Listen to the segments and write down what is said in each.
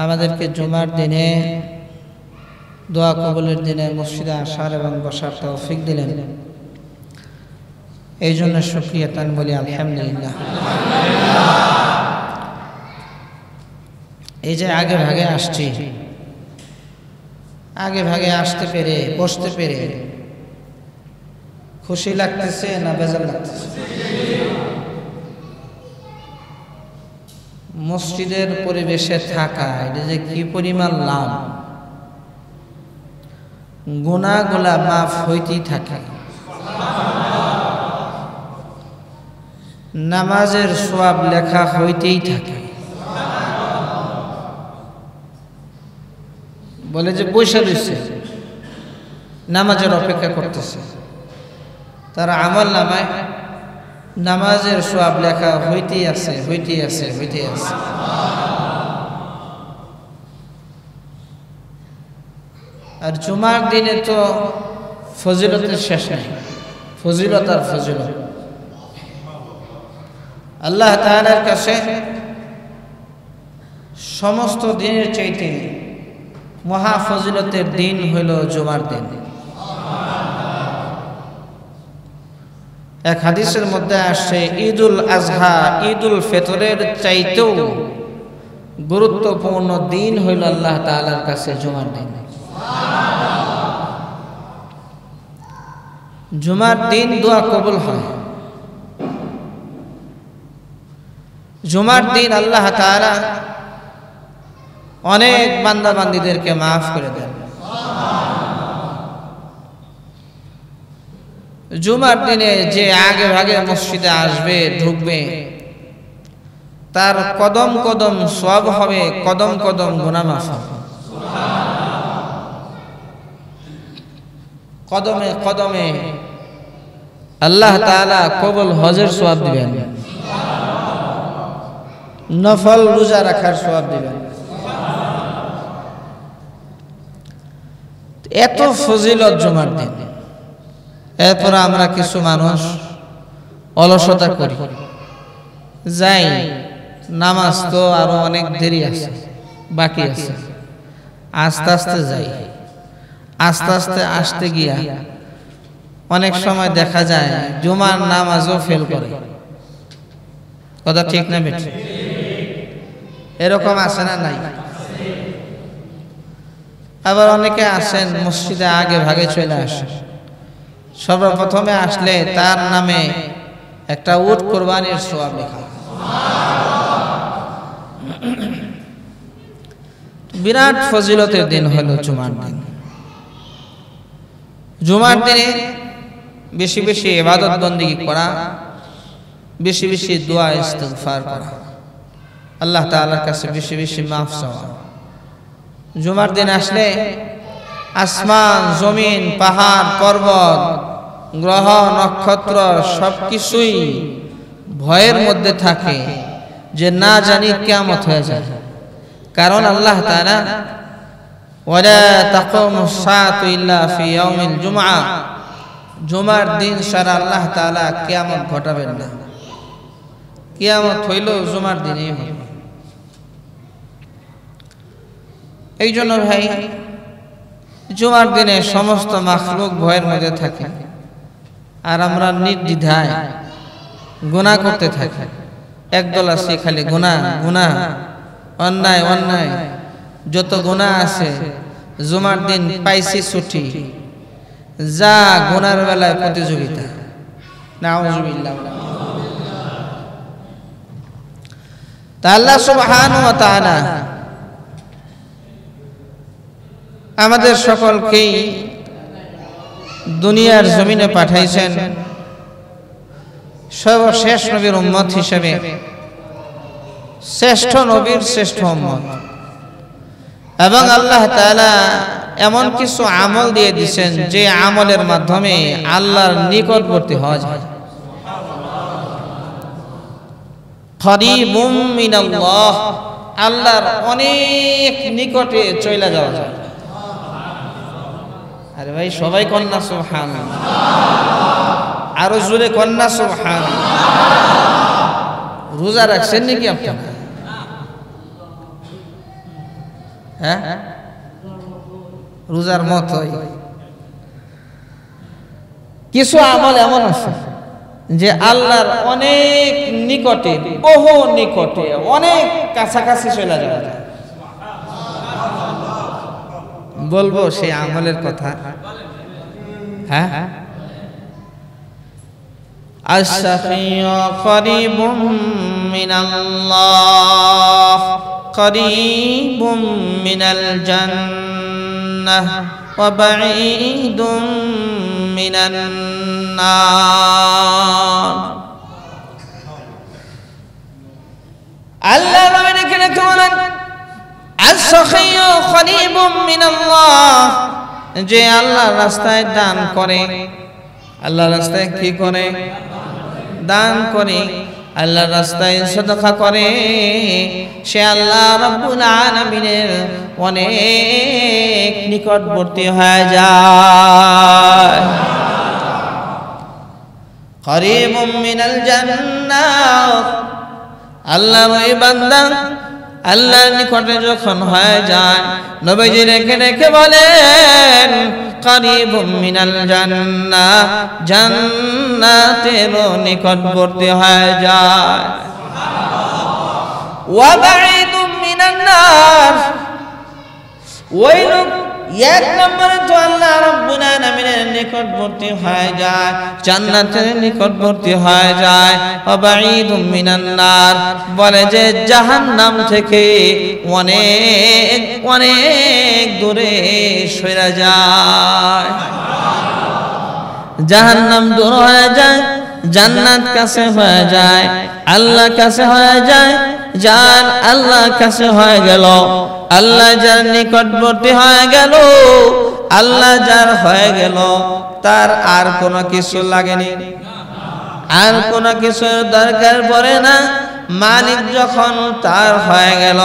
আমাদেরকে জুমার দিনে দোয়া কবুলের দিনে মসজিদে আসার এবং বসার তৌফিক দিলেন। এই জন্য শুকরিয়া তান বলি আলহামদুলিল্লাহ। এই যে আগে ভাগে আসছি, আগে ভাগে আসতে পেরে বসতে পেরে খুশি লাগতেছে না বেজার লাগতেছে? মসজিদের পরিবেশে থাকা এটা যে কি পরিমাণ লাভ, গুনাহগুলা মাফ হইতেই থাকে, নামাজের সওয়াব লেখা হইতেই থাকে। বলে যে বসে রয়েছে নামাজের অপেক্ষা করতেছে, তারা আমল নামায় নামাজের সওয়াব লেখা হইতেই আছে, হইতেই আছে, হইতেই আছে। আর জুমার দিনে তো ফজিলতের শেষ নেই, ফজিলত আর ফজিলত। আল্লাহ তাআলার কাছে সমস্ত দিনের চাইতে মহা ফজিলতের দিন হইল জুমার দিন। এক হাদিসের মধ্যে আসছে ঈদুল আজহা, ঈদুল ফিতরের চাইতেও গুরুত্বপূর্ণ দিন হইল আল্লাহ তাআলার কাছে জুমার দিন। জুমার দিন দোয়া কবুল হয়। জুমার দিন আল্লাহ তাআলা অনেক বান্দা বান্দীদেরকে মাফ করে দেন। জুমার দিনে যে আগে ভাগে মসজিদে আসবে, ঢুকবে, তার কদম কদম সওয়াব হবে, কদম কদম গুনাহ মাফ হবে। কদমে কদমে আল্লাহ তাআলা কবুল হজের সওয়াব দিবেন, নফল রোজা রাখার সওয়াব দিবেন। এত ফজিলত জুমার দিন। এরপর আমরা কিছু মানুষ অলসতা করি, যাই নামাজ তো আরো অনেক দেরি আছে, বাকি আছে, আস্তে আস্তে যাই। আস্তে আস্তে আসতে গিয়া অনেক সময় দেখা যায় জুমার নামাজও ফেল করে। কথা ঠিক না বেঠিক? এরকম আছে না নাই? আবার অনেকে আসেন মসজিদে আগে ভাগে চলে আসে, সর্বপ্রথমে আসলে তার নামে একটা উট কোরবানির সওয়াব লেখা। বিরাট ফজিলতের দিন হলো জুমার দিন। জুমার দিনে বেশি বেশি ইবাদত বন্দেগী করা, বেশি বেশি দোয়া ইস্তিগফার করা, আল্লাহ তাআলার কাছে বেশি বেশি মাফ চাওয়া। জুমার দিন আসলে আসমান, জমিন, পাহাড়, পর্বত, গ্রহ, নক্ষত্র সবকিছুই ভয়ের মধ্যে থাকে যে না জানি কিয়ামত হয়ে যায়। কারণ আল্লাহ তাআলা ওয়ালা তাকুমুস সাআতু ইল্লা ফি ইয়াউমিল জুমআ, জুমার দিন ছাড়া আল্লাহ তাআলা কিয়ামত ঘটাবেন না। কিয়ামত হইল জুমার দিনেই হবে। এই জন্য ভাই জুমার দিনে সমস্ত মাখলুক ভয়ের মধ্যে থাকে, আর আমরা নির্দ্বিধায় গুনাহ করতে থাকি। একদল আছে খালি গুনাহ গুনাহ, অন্যায় অন্যায়, যত গুনাহ আছে। জুমার দিন পাইছি ছুটি, যা গুনার বেলায় প্রতিযোগিতা। নাউযুবিল্লাহ। তা আল্লাহ সুবহানাহু ওয়া তাআলা আমাদের সকলকেই দুনিয়ার জমিনে পাঠাইছেন সর্বশেষ নবীর উম্মত হিসেবে, শ্রেষ্ঠ নবীর শ্রেষ্ঠ উম্মত। এবং আল্লাহ তাআলা এমন কিছু আমল দিয়ে দিয়েছেন যে আমলের মাধ্যমে আল্লাহর নিকটবর্তী হওয়া যায়। করিবুম মিনাল্লাহ, আল্লাহর অনেক নিকটে চলে যাওয়া যায়। আরে ভাই সবাই কন্যা সুবহানাল্লাহ, আরো জোরে কন্যা সুবহানাল্লাহ। রোজা রাখছেন নাকি আপনারা? হ্যাঁ, রোজার মতোই। কিছু আমল এমন আছে যে আল্লাহর অনেক নিকটে, বহু নিকটে, অনেক কাছাকাছি চলে যাওয়া যায়। বলবো সেই আমলের কথা? হ্যাঁ, আশ-শাফিউ করিবুম মিনাল্লাহ করিবুম মিনাল জান্নাহ ওয়া বাঈদুম মিনান নার। আল্লাহ নবী এখানে বলেন আশ-শাফিউ করিবুম মিনাল্লাহ, যে আল্লাহর রাস্তায় দান করে, আল্লাহর রাস্তায় কি করে? দান করে, আল্লাহর রাস্তায় সাদাকা করে, সে আল্লাহ রাব্বুল আলামিনের অনেক নিকটবর্তী হয়ে যায়। করিবুম মিনাল জান্নাহ, আল্লাহর ওই বান্দা আল্লাহর নিকটে যখন হয়ে যায়, নবীজি রেখে রেখে বলেন করিবুম মিনাল জান্নাহ, জান্নাতের নিকটবর্তী হয়ে যায়। ওয়া বাঈদুম মিনান নার, ওই লোক এক নম্বরে তো আল্লাহ রাব্বুল আলামিনের নিকটবর্তী হয়ে যায়, জান্নাতের নিকটবর্তী হয়ে যায়। ওয়া বাঈদুম মিনান নার, বলে যে জাহান্নাম থেকে অনেক অনেক দূরে সরে যায়। জাহান্নাম দূর হয়ে যায়, জান্নাত কাছে হয়ে যায়, আল্লাহ কাছে হয়ে যায়। যার আল্লাহ কাছে হয়ে গেল, আল্লাহ যার নিকটবর্তী হয়ে গেল, আল্লাহ যার হয়ে গেল, তার আর কোনো কিছু লাগেনি, আর কোনো কিছুর দরকার পড়ে না। মালিক যখন তার হয়ে গেল,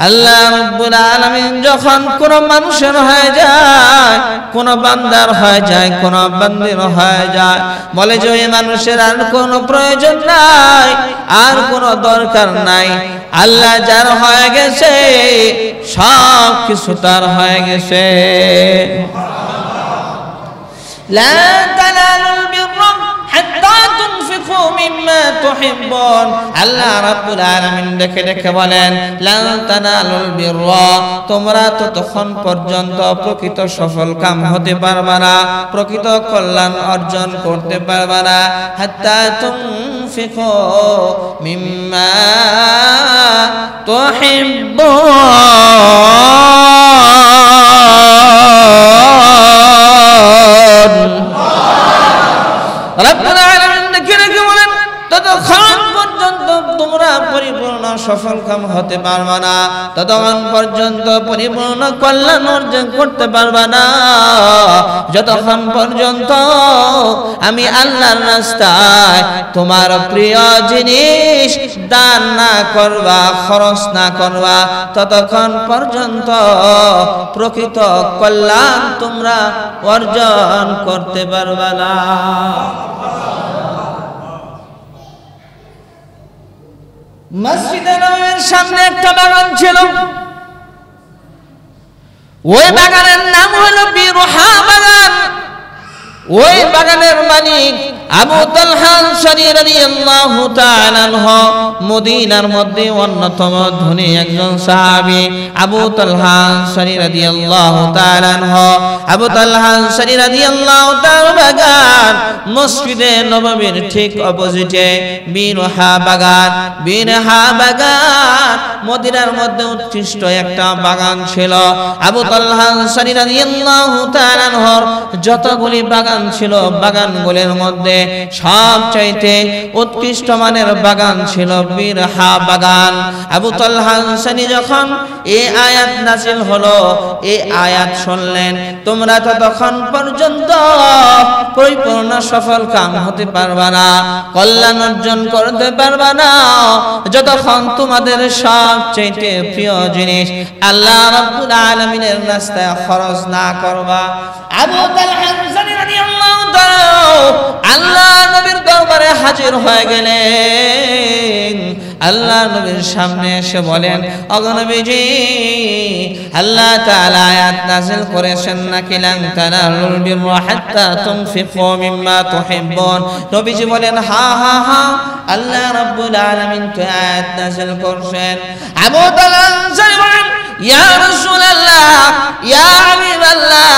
আল্লাহ রাব্বুল আলামিন যখন কোন মানুষের হয়ে যায়, কোন বান্দার হয়ে যায়, কোন বান্দির হয়ে যায়, বলে যে ওই মানুষের আর কোনো প্রয়োজন নাই, আর কোনো দরকার নাই। আল্লাহ যার হয়ে গেছে, সব কিছু তার হয়ে গেছে। লা তানালুল বিররা হাত্তা তুনফিকু মিম্মা তুহিব্বুন, আল্লাহ রাব্বুল আলামিন দেখে দেখে বলেন লা তানালুল বিররা, তোমরা ততক্ষণ পর্যন্ত প্রকৃত সফল কাম হতে পারবে না, প্রকৃত কল্যাণ অর্জন করতে পারবে না, হাত্তা তুনফিকু মিম্মা তুহিব্বুন। রাব্বুল আলামিন দেখে রেখে বলেন ততক্ষণ পর্যন্ত তোমরা পরিপূর্ণ সফল কাম হতে পারবে না, ততক্ষণ পর্যন্ত পরিপূর্ণ কল্যাণ অর্জন করতে পারবে না, যতক্ষণ পর্যন্ত আমি আল্লাহর রাস্তায় তোমার প্রিয় জিনিস দান না করবা, খরচ না করবা, ততক্ষণ পর্যন্ত প্রকৃত কল্যাণ তোমরা অর্জন করতে পারবে না। মসজিদে নববীর সামনে একটা বাগান ছিল, ওই বাগানের নাম হলো বিরহা বাগান। ওই বাগানের মালিক আবু তালহা আনসারী রাদিয়াল্লাহু তাআলা আনহু, মদিনার মধ্যে অন্যতম ধনী একজন সাহাবী আবু তালহা আনসারী রাদিয়াল্লাহু তাআলা আনহু। আবু তালহা আনসারী রাদিয়াল্লাহু তাআলা বাগান মসজিদে নববীর ঠিক অপোজিটে বিরহা বাগান। বিরহা বাগান মদিনার মধ্যে উৎকৃষ্ট একটা বাগান ছিল। আবু তালহা আনসারী রাদিয়াল্লাহু তাআলা আনহুর যতগুলি বাগান ছিল, বাগানগুলির মধ্যে সবচাইতে উৎকৃষ্ট মানের বাগান ছিল বিরহা বাগান। আবু তালহা আনসারী যখন এই আয়াত নাযিল হলো, এই আয়াত শুনলেন, তোমরা ততক্ষণ পর্যন্ত পরিপূর্ণ সফল কাম হতে পারবে না, কল্যাণ অর্জন করতে পারবে না, যতক্ষণ তোমাদের সবচাইতে প্রিয় জিনিস আল্লাহ রাব্বুল আলামিনের রাস্তায় খরচ না করবা। আবু তালহা আনসারী রাদিয়াল্লাহু তাআলা আল্লাহ নবীর দরবারে হাজির হয়ে গেলেন। আল্লাহ নবীর সামনে এসে বলেন, ওগো নবীজি, আল্লাহ তাআলা আয়াত নাযিল করেছেন নাকি লান তানালুল বিররা হাত্তা তুনফিকু মিম্মা তুহিব্বুন। নবীজি বলেন, হ্যাঁ হ্যাঁ হ্যাঁ, আল্লাহ রাব্বুল আলামিন তো আয়াত নাযিল করেছেন। আবু তাআলা আনসারী বলেন, ইয়া রাসূলুল্লাহ, ইয়া হাবিবাল্লাহ,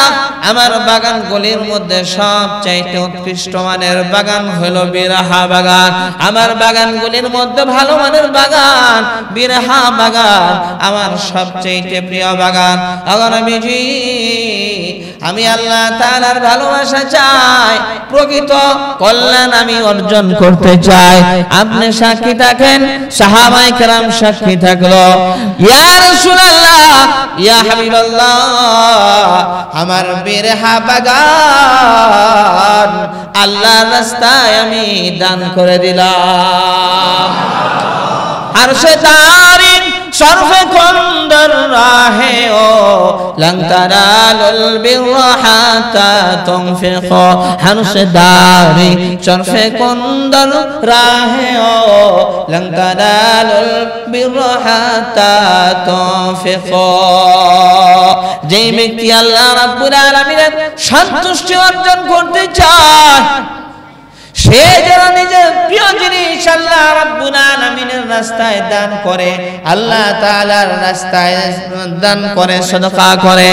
আমার বাগানগুলির মধ্যে সবচাইতে উৎকৃষ্ট মানের বাগান হলো বিরহা বাগান। আমার বাগানগুলির মধ্যে ভালো মানের বাগান বিরহা বাগান আমার সবচাইতে প্রিয় বাগান। ওগো নবীজি, আমি আল্লাহ তাআলার ভালোবাসা চাই, প্রকৃত কল্যাণ আমি অর্জন করতে চাই। আপনি সাক্ষী থাকেন, সাহাবায়ে কেরাম সাক্ষী থাকলো। ইয়া রাসূলুল্লাহ, ইয়া হাবিবাল্লাহ, আমার বিরহা বাগান আল্লাহর রাস্তায় আমি দান করে দিলাম। আরশে তারিন শরফে কুন্দর রাহে ও লং তারালুল বিররা হাত্তা তুনফিকু। আরশে দারি শরফে কুন্দর রাহে ও লং তারালুল বিররা হাত্তা তুনফিকু। যেই ব্যক্তি আল্লাহ রাব্বুল আলামিনের সন্তুষ্টি অর্জন করতে চায়, সে যেন নিজের প্রিয় জিনিস আল্লাহ রাব্বুল আলামিনের রাস্তায় দান করে, আল্লাহ তাআলার রাস্তায় দান করে, সদকা করে।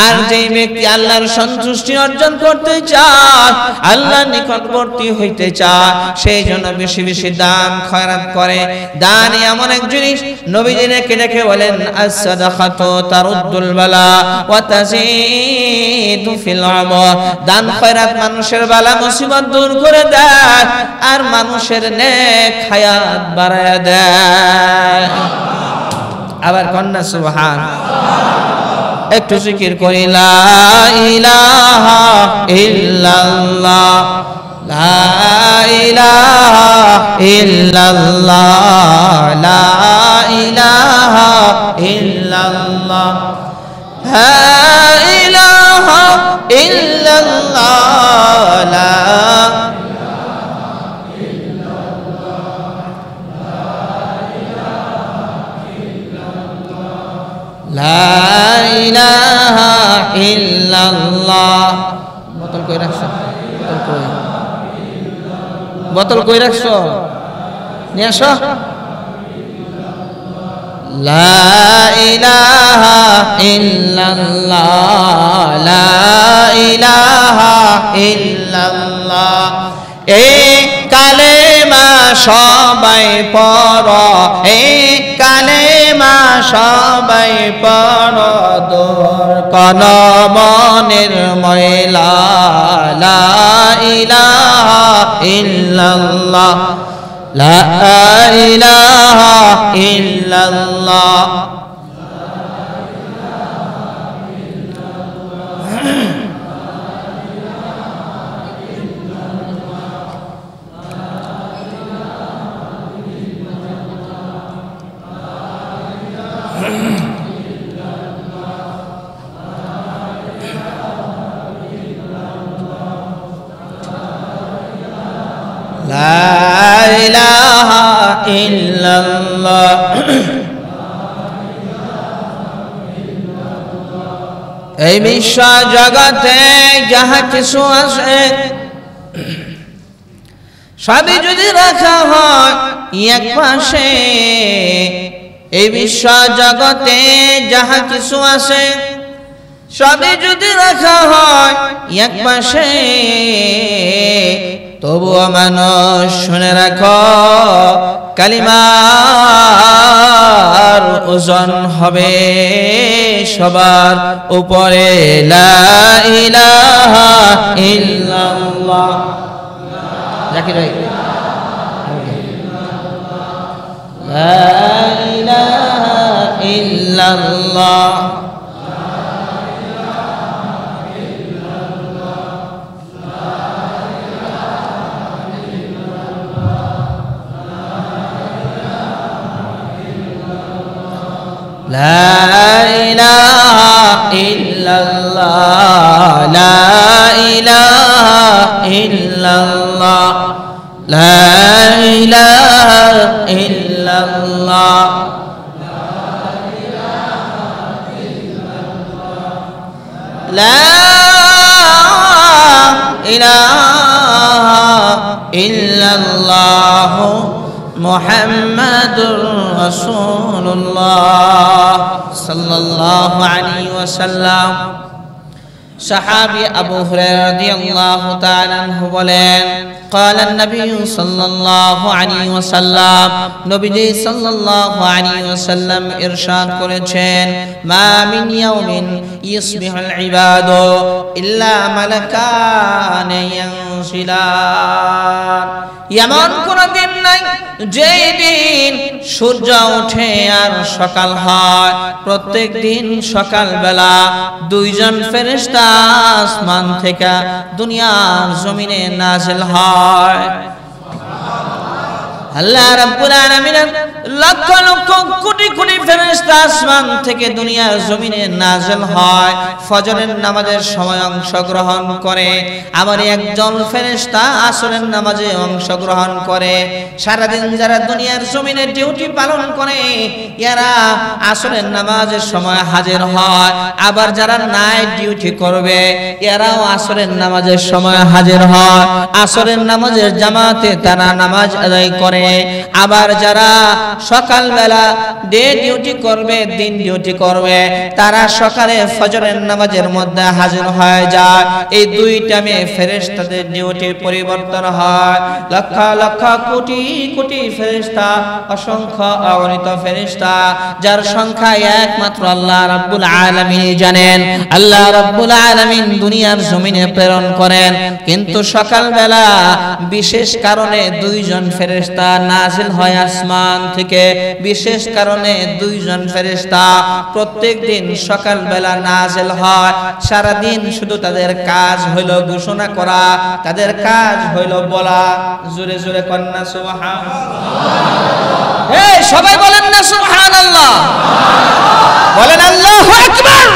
আর যেই ব্যক্তি আল্লাহর সন্তুষ্টি অর্জন করতে চায়, আল্লাহর নিকটবর্তী হইতে চায়, সেই জন্য বেশি বেশি দান খয়রাত করে। দান এমন এক জিনিস, নবীজি রেখে বলেন, আস-সাদাকাতু তারুদ্দুল বালা ওয়া তাজিদু ফিল আমর। দান খয়রাত মানুষের বালা মুসিবত দূর করে দেয় আর মানুষের নেক হায়াত বাড়ায় দেয়। আবার কন্যা সুবহান। একটু জিকির করি, লা ইলাহা ইল্লাল্লাহ, লা ইলাহা ইল্লাল্লাহ, লা ইলাহা ইল্লাল্লাহ, লা ইলাহা ইল্লাল্লাহ, লা লা ইলাহা ইল্লাল্লাহ। বোতল কই রাখছো? বোতল কই রাখছো? নিয়ে আসো। লা ইলাহা ইল্লাল্লাহ, লা ইলাহা ইল্লাল্লাহ। এই কালেমা সবাই পড়ো, এই কালেমা সবাই পড়ো, দূর করো মনের ময়লা। লা ইলাহা ইল্লাল্লাহ, লা ইলাহা ইল্লাল্লাহ। লা ইলাহা ইল্লাল্লাহ। এই বিশ্ব জগতে যাহা কিছু আছে সবই যদি রাখা হয় এক পাশে, এই বিশ্ব জগতে যাহা কিছু আছে সবই যদি রাখা হয় এক পাশে, তবুও মানুষ শুনে রাখো, কালিমার ওজন হবে সবার উপরে। লা ইলাহা ইল্লাল্লাহ। জাকির ভাই, লা ইলাহা ইল্লাল্লাহ, লা ইলাহা ইল্লাল্লাহ, লা ইলাহা ইল্লাল্লাহ, লা ইলাহা ইল্লাল্লাহ লা ইলাহা ইল্লাল্লাহ মুহাম্মাদুর রাসূলুল্লাহ সাল্লাল্লাহু আলাইহি ওয়াসাল্লাম। সাহাবী আবু হুরায়রা রাদিয়াল্লাহু তাআলা আনহু বলেন, قال النبي صلى الله عليه وسلم নবীজি সাল্লাল্লাহু আলাইহি ওয়াসাল্লাম ইরশাদ করেছেন, মা মিন ইয়াউমিন ইসবিহুল ইবাদু ইল্লা মালাকান ইয়ানসিলান। এমন কোন দিন নাই যে দিন সূর্য ওঠে আর সকাল হয়, প্রত্যেক দিন সকাল বেলা দুইজন ফেরেশতা আসমান থেকে দুনিয়ার জমিনে নাযিল হয়। আল্লাহ রাব্বুল আলামিন লক্ষ লক্ষ কোটি কোটি ফেরেশতা আসমান থেকে দুনিয়ার জমিনে নাযিল হয়, ফজরের নামাজের সময় অংশগ্রহণ করে। আবার একজন ফেরেশতা আসরের নামাজে অংশগ্রহণ করে। সারা দিন যারা দুনিয়ার জমিনে ডিউটি পালন করে এরা আসরের নামাজের সময় হাজির হয়। আবার যারা নাইট ডিউটি করবে এরাও আসরের নামাজের সময় হাজির হয়। আসরের নামাজের জামাতে তারা নামাজ আদায় করে। আবার যারা সকাল বেলা ডে ডিউটি করবে, দিন ডিউটি করবে, তারা সকালে ফজরের নামাজের মধ্যে হাজির হয়ে যায়। এই দুই টাইমে ফেরেশতাদের ডিউটি পরিবর্তন হয়। লক্ষ লক্ষ কোটি কোটি ফেরেশতা, অসংখ্য অগণিত ফেরেশতা, যার সংখ্যা একমাত্র আল্লাহ রাব্বুল আলামিন জানেন। আল্লাহ রাব্বুল আলামিন দুনিয়ার জমিনে প্রেরণ করেন, কিন্তু সকাল বেলা বিশেষ কারণে দুইজন ফেরেশতা নাযিল হয় আসমান থেকে। বিশেষ কারণে দুইজন ফেরেশতা প্রত্যেক দিন সকাল বেলা নাযিল হয়। সারা দিন শুধু তাদের কাজ হইল ঘোষণা করা, তাদের কাজ হইল বলা। জোরে জোরে কন্না সুবহানাল্লাহ। এই সবাই বলেন না সুবহানাল্লাহ, বলেন আল্লাহু আকবার।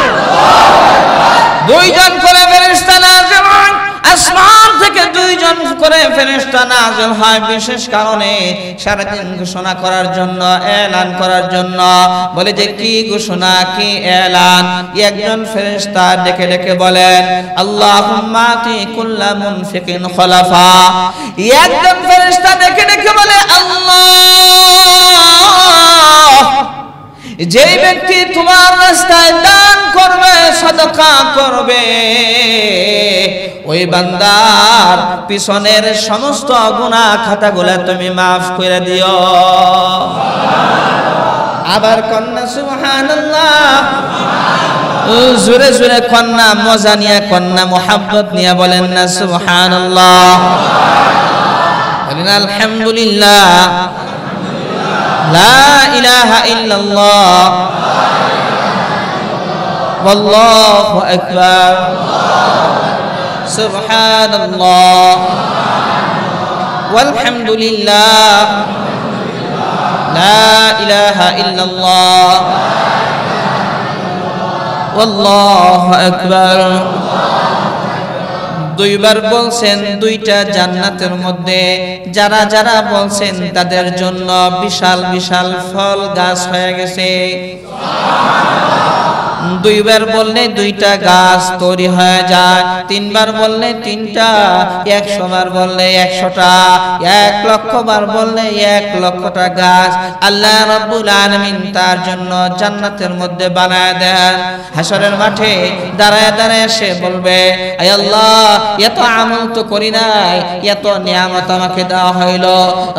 দুইজন করে ফেরেশতা নাযিল হয় আসমান থেকে, দুইজন করে ফেরেশতা নাযিল হয় বিশেষ কারণে, সারাদিন ঘোষণা করার জন্য, এলান করার জন্য। বলে যে কি ঘোষণা, কি এলান? একজন ফেরেশতা ডেকে ডেকে বলেন, আল্লাহুম্মা আতি কুল্লা মুনফিকিন খলাফা। একজন ফেরেশতা ডেকে ডেকে বলে, আল্লাহ, যেই ব্যক্তি তোমার রাস্তায় দান করবে, সাদাকা করবে, ওই বান্দার পিছনের সমস্ত গুনাহ খাতাগুলো তুমি মাফ করে দিও। আবার কন্যা সুবহানাল্লাহ, জোরে জোরে কন্যা, মজা নিয়ে কন্যা, মোহাব্বত নিয়ে বলেন না সুবহানাল্লাহ, বলেন আলহামদুলিল্লাহ, লা ইলাহা ইল্লাল্লাহ, ওয়াল্লাহু আকবার, সুবহানাল্লাহ, ওয়ালহামদুলিল্লাহ, লা ইলাহা ইল্লাল্লাহ, ওয়াল্লাহু আকবার। দুইবার বলছেন, দুইটা জান্নাতের মধ্যে যারা যারা বলছেন তাদের জন্য বিশাল বিশাল ফল গাছ হয়ে গেছে। দুইবার বললে দুইটা গাছ তৈরি হয়ে যায়, তিনবার বললে তিনটা, 100 বার বললে 100টা, 1 লক্ষ বার বললে 1 লক্ষটা গাছ আল্লাহ রাব্বুল আলামিন তার জন্য জান্নাতের মধ্যে বানায় দেন। হাসরের মাঠে দাঁড়ায় দাঁড়ায় সে বলবে, আয় আল্লাহ, এত আমল তো করি নাই, এত নিয়ামত আমাকে দেওয়া হইল।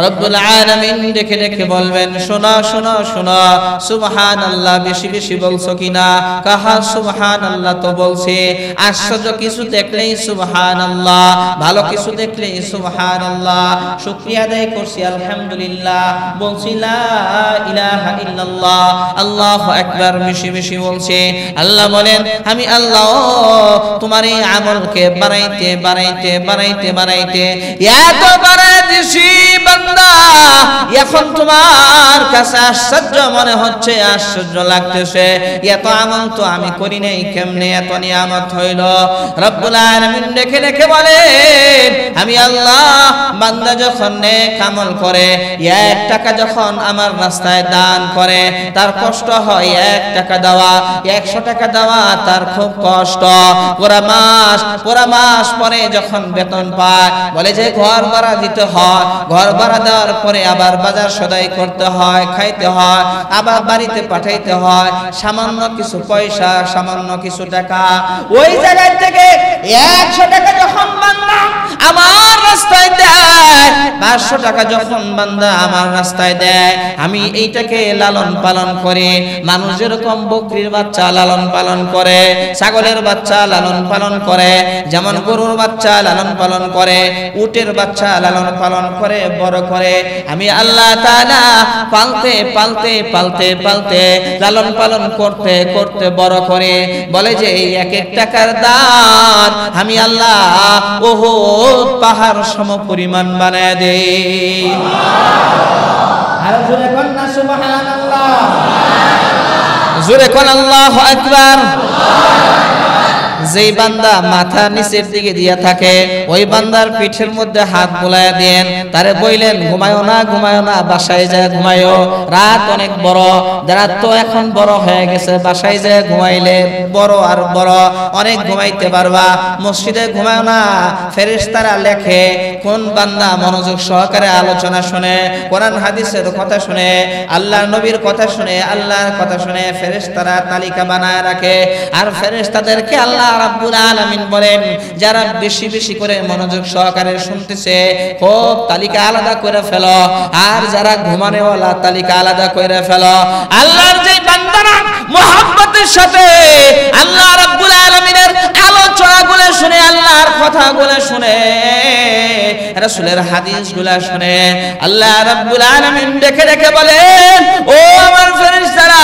রব্বুল আলামিন দেখে দেখে বলবেন, শোনো শোনো শোনো, সুবহানাল্লাহ বেশি বেশি বলছো কিনা? কাহা সুবহানাল্লাহ তো বলছে। আশ্চর্য কিছু দেখলেই সুবহানাল্লাহ, ভালো কিছু দেখলেই সুবহানাল্লাহ, শুকরিয়া আদায় করছি আলহামদুলিল্লাহ, বলছি লা ইলাহা ইল্লাল্লাহ, আল্লাহু আকবার বেশি বেশি বলছে। আল্লাহ বলেন, আমি আল্লাহ তোমার এই আমলকে বাড়াইতে বাড়াইতে বাড়াইতে বাড়াইতে এত বাড়াই দিছি, বান্দা এখন তোমার কাছে আশ্চর্য মনে হচ্ছে, আশ্চর্য লাগতেছে, এত আমল তো আমি করি নাই, কেমনে এত নিয়ামত হইল? রব্বুল আলামিন দেখে দেখে বলেন, আমি আল্লাহ বান্দা যখন নেক আমল করে, 1 টাকা যখন আমার রাস্তায় দান করে, তার কষ্ট হয় 1 টাকা দেওয়া, 100 টাকা দেওয়া তার খুব কষ্ট। পুরা মাস পরে যখন বেতন পায়, বলে যে ঘর ভাড়া দিতে হয়, ঘর ভাড়া দেওয়ার পরে আবার বাজার সদাই করতে হয়, খাইতে হয়, আবার বাড়িতে পাঠাইতে হয়, সামান্য কিছু পয়সা, সামান্য কিছু টাকা। ওই জায়গায় থেকে 100 টাকা যখন বান্দা আমার রাস্তায় দেয়, 500 টাকা যখন বান্দা আমার রাস্তায় দেয়, আমি এইটাকে লালন পালন করে, মানুষ যেরকম বকরির বাচ্চা লালন পালন করে, ছাগলের বাচ্চা লালন পালন করে, যেমন গরুর বাচ্চা লালন পালন করে, উটের বাচ্চা লালন পালন করে, বড় করে, আমি আল্লাহ তাআলা পালতে পালতে পালতে পালতে লালন পালন করতে করতে বড় করে, বলে যে এই 1 টাকার দান আমি আল্লাহ ওহদ পাহাড় সম পরিমাণ বানায় দেই। আর জোরে কোন না সুবহানাল্লাহ, জোরে কোন আল্লাহু আকবার। যেই বান্দা মাথা নিচের দিকে দিয়া থাকে, ওই বান্দার পিঠের মধ্যে হাত বুলাইয়া দেন, তারে বইলেন ঘুমায়ো না, ঘুমায়ো না, বাসায় যায় ঘুমায়ো, রাত অনেক বড়, রাত তো এখন বড় হয়ে গেছে, বাসায় যায় ঘুমাইলে বড় আর বড় অনেক ঘুমাইতে পারবা, মসজিদে ঘুমায়ো না। ফেরেশতারা লেখে কোন বান্দা মনোযোগ সহকারে আলোচনা শুনে, কোরআন হাদিসের কথা শুনে, আল্লাহর নবীর কথা শুনে, আল্লাহর কথা শুনে, ফেরেশতারা তালিকা বানায় রাখে। আর ফেরেশতাদেরকে আল্লাহ রাব্বুল আলামিন বলেন, যারা বেশি বেশি করে মনোযোগ সহকারে শুনতেছে, খুব তালিকা আলাদা করে ফেলো, আর যারা ঘুমানোওয়ালা তালিকা আলাদা করে ফেলো। আল্লাহর যে বান্দারা মুহাব্বতের সাথে আল্লাহ রাব্বুল আলামিনের আলোচনাগুলো শুনে, আল্লাহর কথাগুলো শুনে, রাসূলের হাদিসগুলো শুনে, আল্লাহ রাব্বুল আলামিন দেখে দেখে বলেন, ও আমার ফেরেশতারা,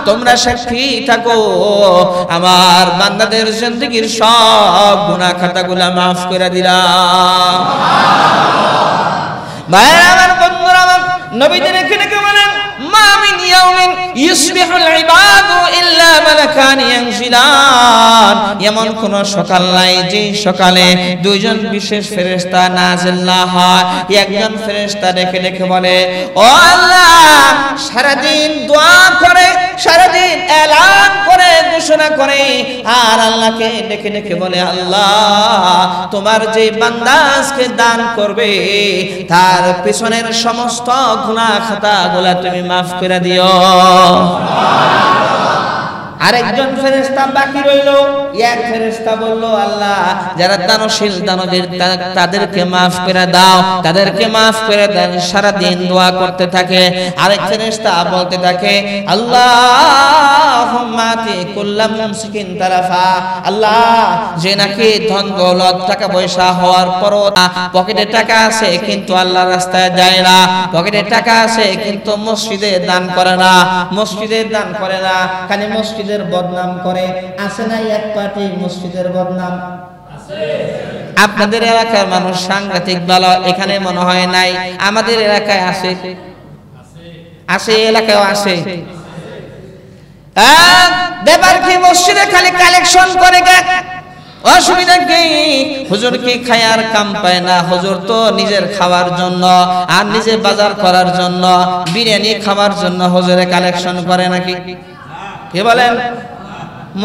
তোমরা সাক্ষী থাকো, আমার বান্দাদের জিন্দেগীর সব গুনাহ খাতাগুলো মাফ করে দিলাম। ভাইরা আমার, বন্ধুরা আমার, নবীজি দেখে দেখে বলেন, মা মিন ইয়াউমিন ইসবিহুল ইবাদু ইল্লা মালাকান ইয়ানজিলান, এমন কোন সকাল নাই যে সকালে দুইজন বিশেষ ফেরেশতা নাযিল না হয়। একজন ফেরেশতা দেখে দেখে বলে, ও আল্লাহ, সারা দিন দোয়া করে, সারা দিন এলান করে, ঘোষণা করে, আর আল্লাহকে ডেকে ডেকে বলে, আল্লাহ, তোমার যে বান্দা আজকে দান করবে, তার পিছনের সমস্ত গুনাহ খাতাগুলো তুমি মাফ করে দিও। আরেকজন ফেরেশতা বাকি রইল। এক ফেরেশতা বলল, আল্লাহ, যারা দানশীল দানবীর তাদেরকে মাফ করে দাও, তাদেরকে মাফ করে দেন। সারা দিন দোয়া করতে থাকে। আরেক ফেরেশতা বলতে থাকে, আল্লাহুম্মা আতি কুল্লা মুমসিকিন তারাফা, আল্লাহ, যে নাকি ধন দৌলত টাকা পয়সা হওয়ার পরও পকেটে টাকা আছে কিন্তু আল্লাহর রাস্তায় যায় না, পকেটে টাকা আছে কিন্তু মসজিদে দান করে না, মসজিদে দান করে না, খালি মসজিদের বদনাম করে। আছে না এক পার্টি মসজিদের বদনাম? আপনাদের এলাকার মানুষ সাংঘাতিক ভালো, এখানে মনে হয় নাই, আমাদের এলাকায় আছে, আছে, এলাকায় আছে। ব্যাপার কি, মসজিদে খালি কালেকশন করে, অসুবিধা কি? হুজুর কি খায়ার কাম পায় না? হুজুর তো নিজের খাওয়ার জন্য আর নিজে বাজার করার জন্য, বিরিয়ানি খাওয়ার জন্য হুজুরে কালেকশন করে নাকি? কি বলেন?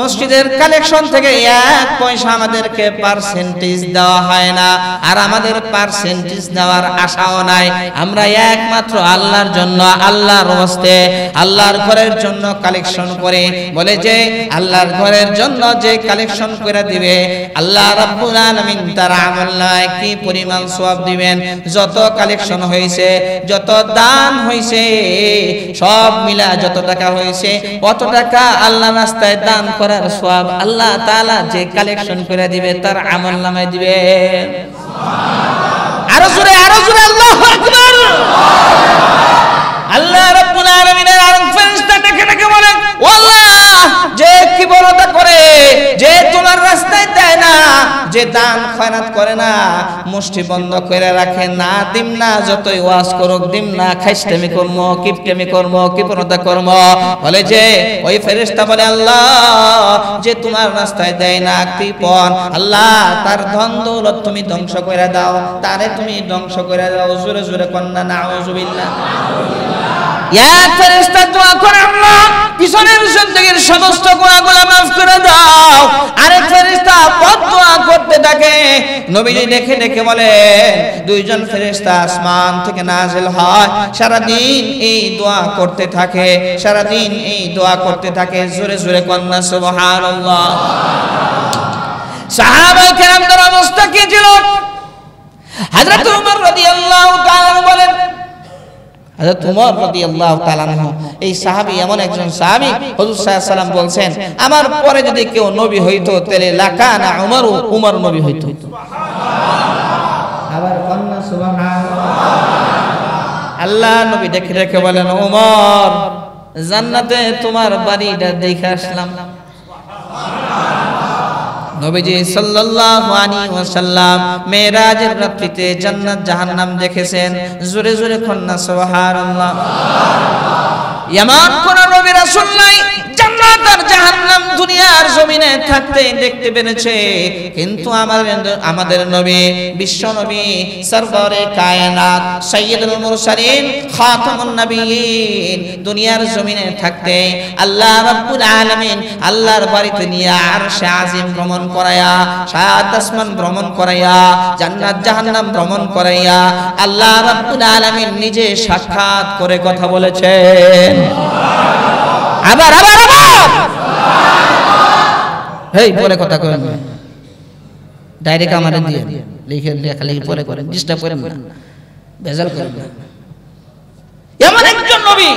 মসজিদের কালেকশন থেকে 1 পয়সা আমাদেরকে পার্সেন্টেজ দেওয়া হয় না, আর আমাদের পার্সেন্টেজ দেওয়ার আশাও নাই। আমরা একমাত্র আল্লাহর জন্য, আল্লাহর ওয়াস্তে, আল্লাহর ঘরের জন্য কালেকশন করে, বলে যে আল্লাহর ঘরের জন্য যে কালেকশন করে দিবে, আল্লাহ রাব্বুল আলামিন তার আমলনামায় কি পরিমাণ সওয়াব দিবেন। যত কালেকশন হয়েছে, যত দান হয়েছে, সব মিলা যত টাকা হয়েছে, কত টাকা আল্লাহর রাস্তায় দান করার সওয়াব আল্লাহ তাআলা যে কালেকশন করে দিবে তার আমলনামায় দিবে। আরো জোরে আল্লাহু আকবার। আল্লাহ রাব্বুল আলামিনের আরেক ফেরেশতা ডেকে ডেকে বলেন, ও আল্লাহ, যে কিবরতা করে, যে তোমার রাস্তায় দেয় না, যে যে দান খয়রাত করে না, মুষ্টি বন্ধ করে রাখে, না দিম না, যতই ওয়াজ করুক দিম না, খাইস্টামি কর্ম, কিপটেমি কর্ম, কৃপণতা কর্ম, বলে যে ওই ফেরেশতা বলে আল্লাহ যে তোমার রাস্তায় দেয় না কৃপণ, আল্লাহ তার ধন দৌলত তুমি ধ্বংস করে দাও, তারে তুমি ধ্বংস করে দাও। জোরে জোরে কন্না নাউযুবিল্লাহ। এক ফেরেশতা দোয়া করে আল্লাহ পিছনের জিন্দেগীর সমস্ত গুনাহগুলো maaf করে দাও। আরেক ফেরেশতা বদদোয়া করতে থাকে। নবীজি দেখে দেখে বলে দুইজন ফেরেশতা আসমান থেকে নাজিল হয়, সারা দিন এই দোয়া করতে থাকে, সারা দিন এই দোয়া করতে থাকে। জোরে জোরে কন্না সুবহানাল্লাহ। সাহাবায়ে কেরামদের অবস্থা কি ছিল? হযরত ওমর রাদিয়াল্লাহু তাআলা বলেন, হযরত ওমর রাদিয়াল্লাহু তাআলা এই সাহাবী এমন একজন সাহাবী, হুজুর সাল্লাল্লাহু আলাইহি ওয়াসাল্লাম বলছেন আমার পরে যদি কেউ নবী হইতো তাহলে লাকানা উমর নবী হইতো। সুবহানাল্লাহ। আবার কন্না সুবহানাল্লাহ। আল্লাহ নবী দেখে দেখে বলেন ওমর জান্নাতে তোমার বাড়িটা দেখে আসলাম। নবীজি সাল্লাল্লাহু আলাইহি ওয়াসাল্লাম মেরাজের রাত্রিতে জান্নাত জাহান্নাম দেখেছেন। জোরে জোরে কন্না সুবহানাল্লাহ। এমন কোন নবী রাসূল নাই জান্নাত আর জাহান্নাম দুনিয়ার জমিনে থাকতে দেখতে পেরেছে, কিন্তু আমাদের নবী বিশ্ব নবী সরবরে কায়নাত সাইয়্যিদুল মুরসালিন খাতামুন নবিয়্যিন দুনিয়ার জমিনে থাকতে আল্লাহ রাব্বুল আলামিন আল্লাহর বাড়িতে নিয়ে আরশে আজিম ভ্রমণ করায়া, সাত আসমান ভ্রমণ করায়া, জান্নাত জাহান্নাম ভ্রমণ করায়া আল্লাহ রাব্বুল আলামিন নিজে সাক্ষাৎ করে কথা বলেছেন। আবার আবার আবার হেই পরে কথা কইবেন না, ডাইরেক্ট আমারে দিয়ে লিখে লেখালেখি পরে করেন, ডিস্টার্ব করেন না, বেজাল করেন না। এমন একজন নবী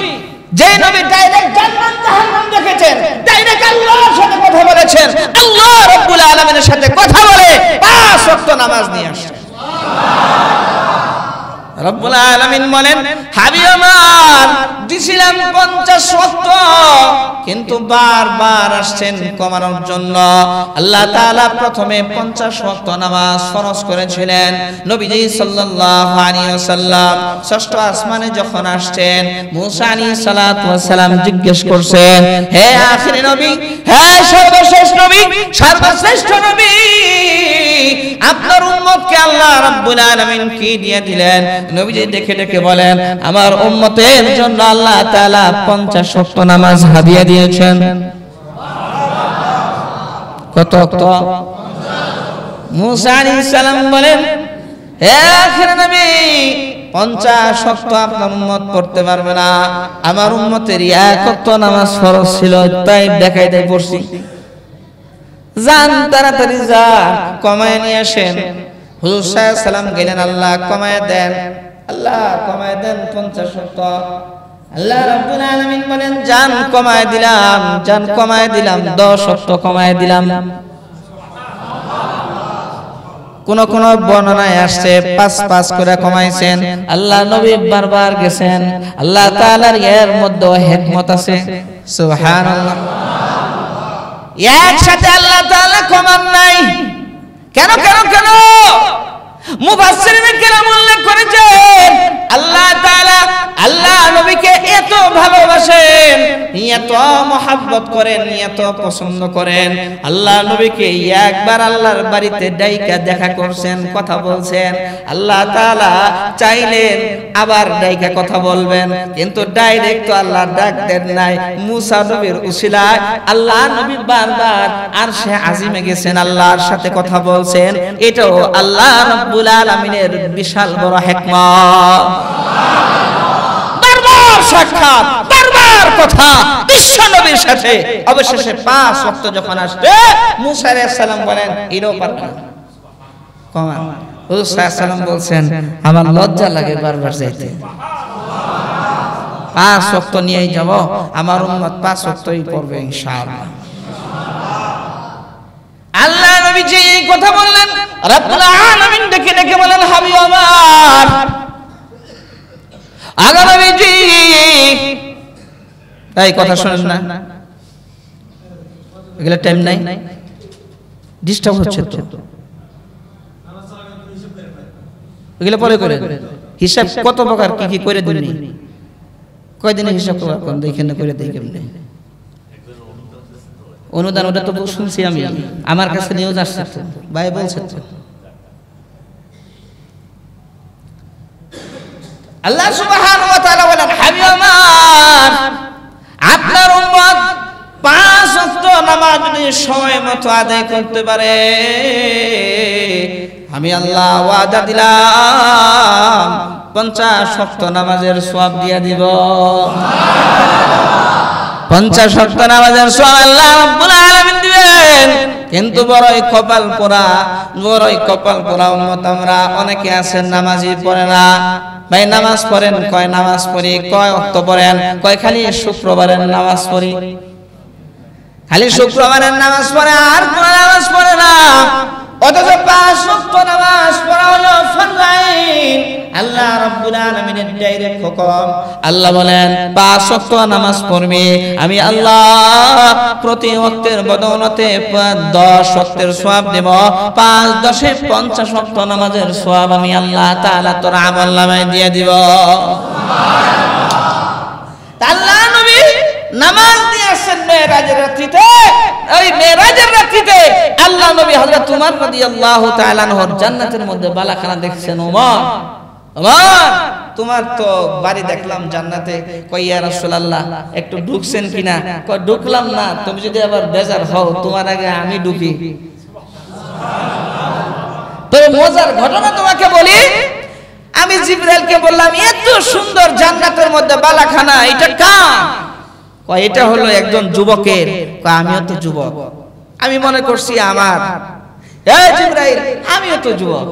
যে নবী ডাইরেক্ট জান্নাত জাহান্নাম দেখেছেন, ডাইরেক্ট আল্লাহর সাথে কথা বলেছেন, আল্লাহ রাব্বুল আলামিনের সাথে কথা বলে 5 ওয়াক্ত নামাজ নিয়ে আসছেন। রব্বুল আলামিন বলেন হাবিব আমার দিছিলাম 50 ওয়াক্ত, কিন্তু বারবার আসছেন কমানোর জন্য। আল্লাহ তাআলা প্রথমে 50 ওয়াক্ত নামাজ ফরজ করেছিলেন। নবীজি সাল্লাল্লাহু আলাইহি ওয়াসাল্লাম ষষ্ঠ আসমানে যখন আসছেন, মুসা আলাইহিস সালাতু ওয়াস সালাম জিজ্ঞেস করছেন, হে আখিরি নবী, হে সর্বশেষ নবী, সর্বশ্রেষ্ঠ নবী, আপনার উম্মতকে আল্লাহ রাব্বুল আলামিন কি দিয়ে দিলেন? নবীজি দেখে দেখে বলেন আমার উম্মতের জন্য আল্লাহ তাআলা 50 ওয়াক্ত নামাজ হাদিয়া দিয়েছেন। কত ওয়াক্ত? মুসা আলাইহিস সালাম বলেন হে আখিরি নবী 50 ওয়াক্ত আপনার উম্মত পড়তে পারবে না, আমার উম্মতের এক ওয়াক্ত নামাজ ফরজ ছিল, তাই দেখাই দেয় পড়ছি। যান তাড়াতাড়ি যান, কমায় নিয়ে আসেন। হুজুর সাল্লাল্লাহু আলাইহি সাল্লাম গেলেন, আল্লাহ কমায় দেন, আল্লাহ কমায় দেন 50 ওয়াক্ত। আল্লাহ রাব্বুল আলামিন বলেন জান কমায় দিলাম, জান কমায় দিলাম, 10 ওয়াক্ত কমায় দিলাম। কোন কোন বর্ণনায় আসছে 5 করে কমাইছেন। আল্লাহ নবী বারবার গেছেন, আল্লাহ তাআলার এর মধ্যে হিকমত আছে। সুবহানাল্লাহ। একসাথে আল্লাহ তাআলা কমান নাই। কেন কেন কেন? মুফাসসিরিন কেরাম উল্লেখ করেছেন আল্লাহ তাআলা আল্লাহ নবীকে এত ভালোবাসেন, এত মহব্বত করেন, এত পছন্দ করেন, আল্লাহ নবীকে একবার আল্লাহর বাড়িতে ডাইকা দেখা করছেন, কথা বলছেন। আল্লাহ তাআলা চাইলেন আবার ডাইকা কথা বলবেন, কিন্তু ডাইরেক্ট তো আল্লাহ ডাক দেন নাই। মুসা নবীর উসিলায় আল্লাহ নবী বারবার আরশে আজিমে গেছেন, আল্লাহর সাথে কথা বলছেন। এটাও আল্লাহ রাব্বুল আলামিনের বিশাল বড় হিকমত। বারবার সাক্ষাৎ, বারবার কথা বিশ্ব নবীর সাথে। অবশেষে 5 ওয়াক্ত যখন আসছে, মুসা আলাইহিস সালাম বলেন এরও পারবে না, কমান। হুজুর সাল্লাল্লাহু আলাইহি সাল্লাম বলছেন আমার লজ্জা লাগে বারবার যাইতে, 5 ওয়াক্ত নিয়েই যাব, আমার উম্মত 5 ওয়াক্তই পড়বে ইনশাআল্লাহ। আল্লাহ নবী যে এই কথা বললেন, রব্বুল আলামিন ডেকে ডেকে বলেন হাবিব আমার আগা নবীজি এই কথা শুনেন না, এগুলা টাইম নাই, ডিস্টার্ব হচ্ছে তো। ওগুলো পরে করে হিসাব কত প্রকার কি কি করে দিননি কয়দিনে হিসাব কোন দেখেন করে দেই কেমনে অনুদান ওটা তো শুনছি আমি আমার কাছে নিউজ আসছে তো ভাই বলছে তো আল্লাহ সুবহানাহু ওয়া তাআলা বলেন হাবিব আমার আপনার উম্মত 5 ওয়াক্ত নামাজ যদি সময় মতো আদায় করতে পারে আমি আল্লাহ ওয়াদা দিলাম 50 ওয়াক্ত নামাজের সওয়াব দিয়ে দিব সুবহানাল্লাহ 50 ওয়াক্ত নামাজের সওয়াব আল্লাহ রাব্বুল আলামিন দিবেন কিন্তু বড়ই কপাল পোড়া উম্মত আমরা অনেকে আছেন নামাজই পড়ে না ভাই নামাজ পড়েন কয় নামাজ পড়ি কয় ওয়াক্ত পড়েন কয় খালি শুক্রবারের নামাজ পড়ি খালি শুক্রবারের নামাজ পড়ে আর কোন নামাজ পড়ে না অথচ 5 ওয়াক্ত নামাজ পড়া হলো ফরজ আইন আল্লাহ রাব্বুল আলামিনের ডাইরেক্ট হুকুম আল্লাহ বলেন 5 ওয়াক্ত নামাজ পড়বি আমি আল্লাহ প্রতি ওয়াক্তের বদৌলতে 10 ওয়াক্তের সওয়াব দেব 5 10 এ 50 ওয়াক্ত নামাজের সওয়াব আমি আল্লাহ তাআলা তোর আমলনামায় দিয়ে দিব সুবহানাল্লাহ আল্লাহ নবী নামাজ দিয়ে আসেন মেরাজের রাত্রিতে ওই মেরাজের রাত্রিতে আল্লাহ নবী হযরত উমর রাদিয়াল্লাহু তাআলা আনহুর জান্নাতের মধ্যে বালাখানা দেখছেন ওমর তোমার তো বাড়ি দেখলাম জান্নাতে কই ইয়া রাসূলুল্লাহ একটু ঢুকছেন কিনা কই ঢুকলাম না তুমি যদি আবার বেজার হও তোমার আগে আমি ঢুকি সুবহানাল্লাহ তো মজার ঘটনা তোমাকে বলি আমি জিবরাইলকে বললাম এত সুন্দর জান্নাতের মধ্যে বালাখানা এটা কার কয় এটা হলো একজন যুবকের কয় আমিও তো যুবক আমি মনে করছি আমার এই জিবরাইল আমিও তো যুবক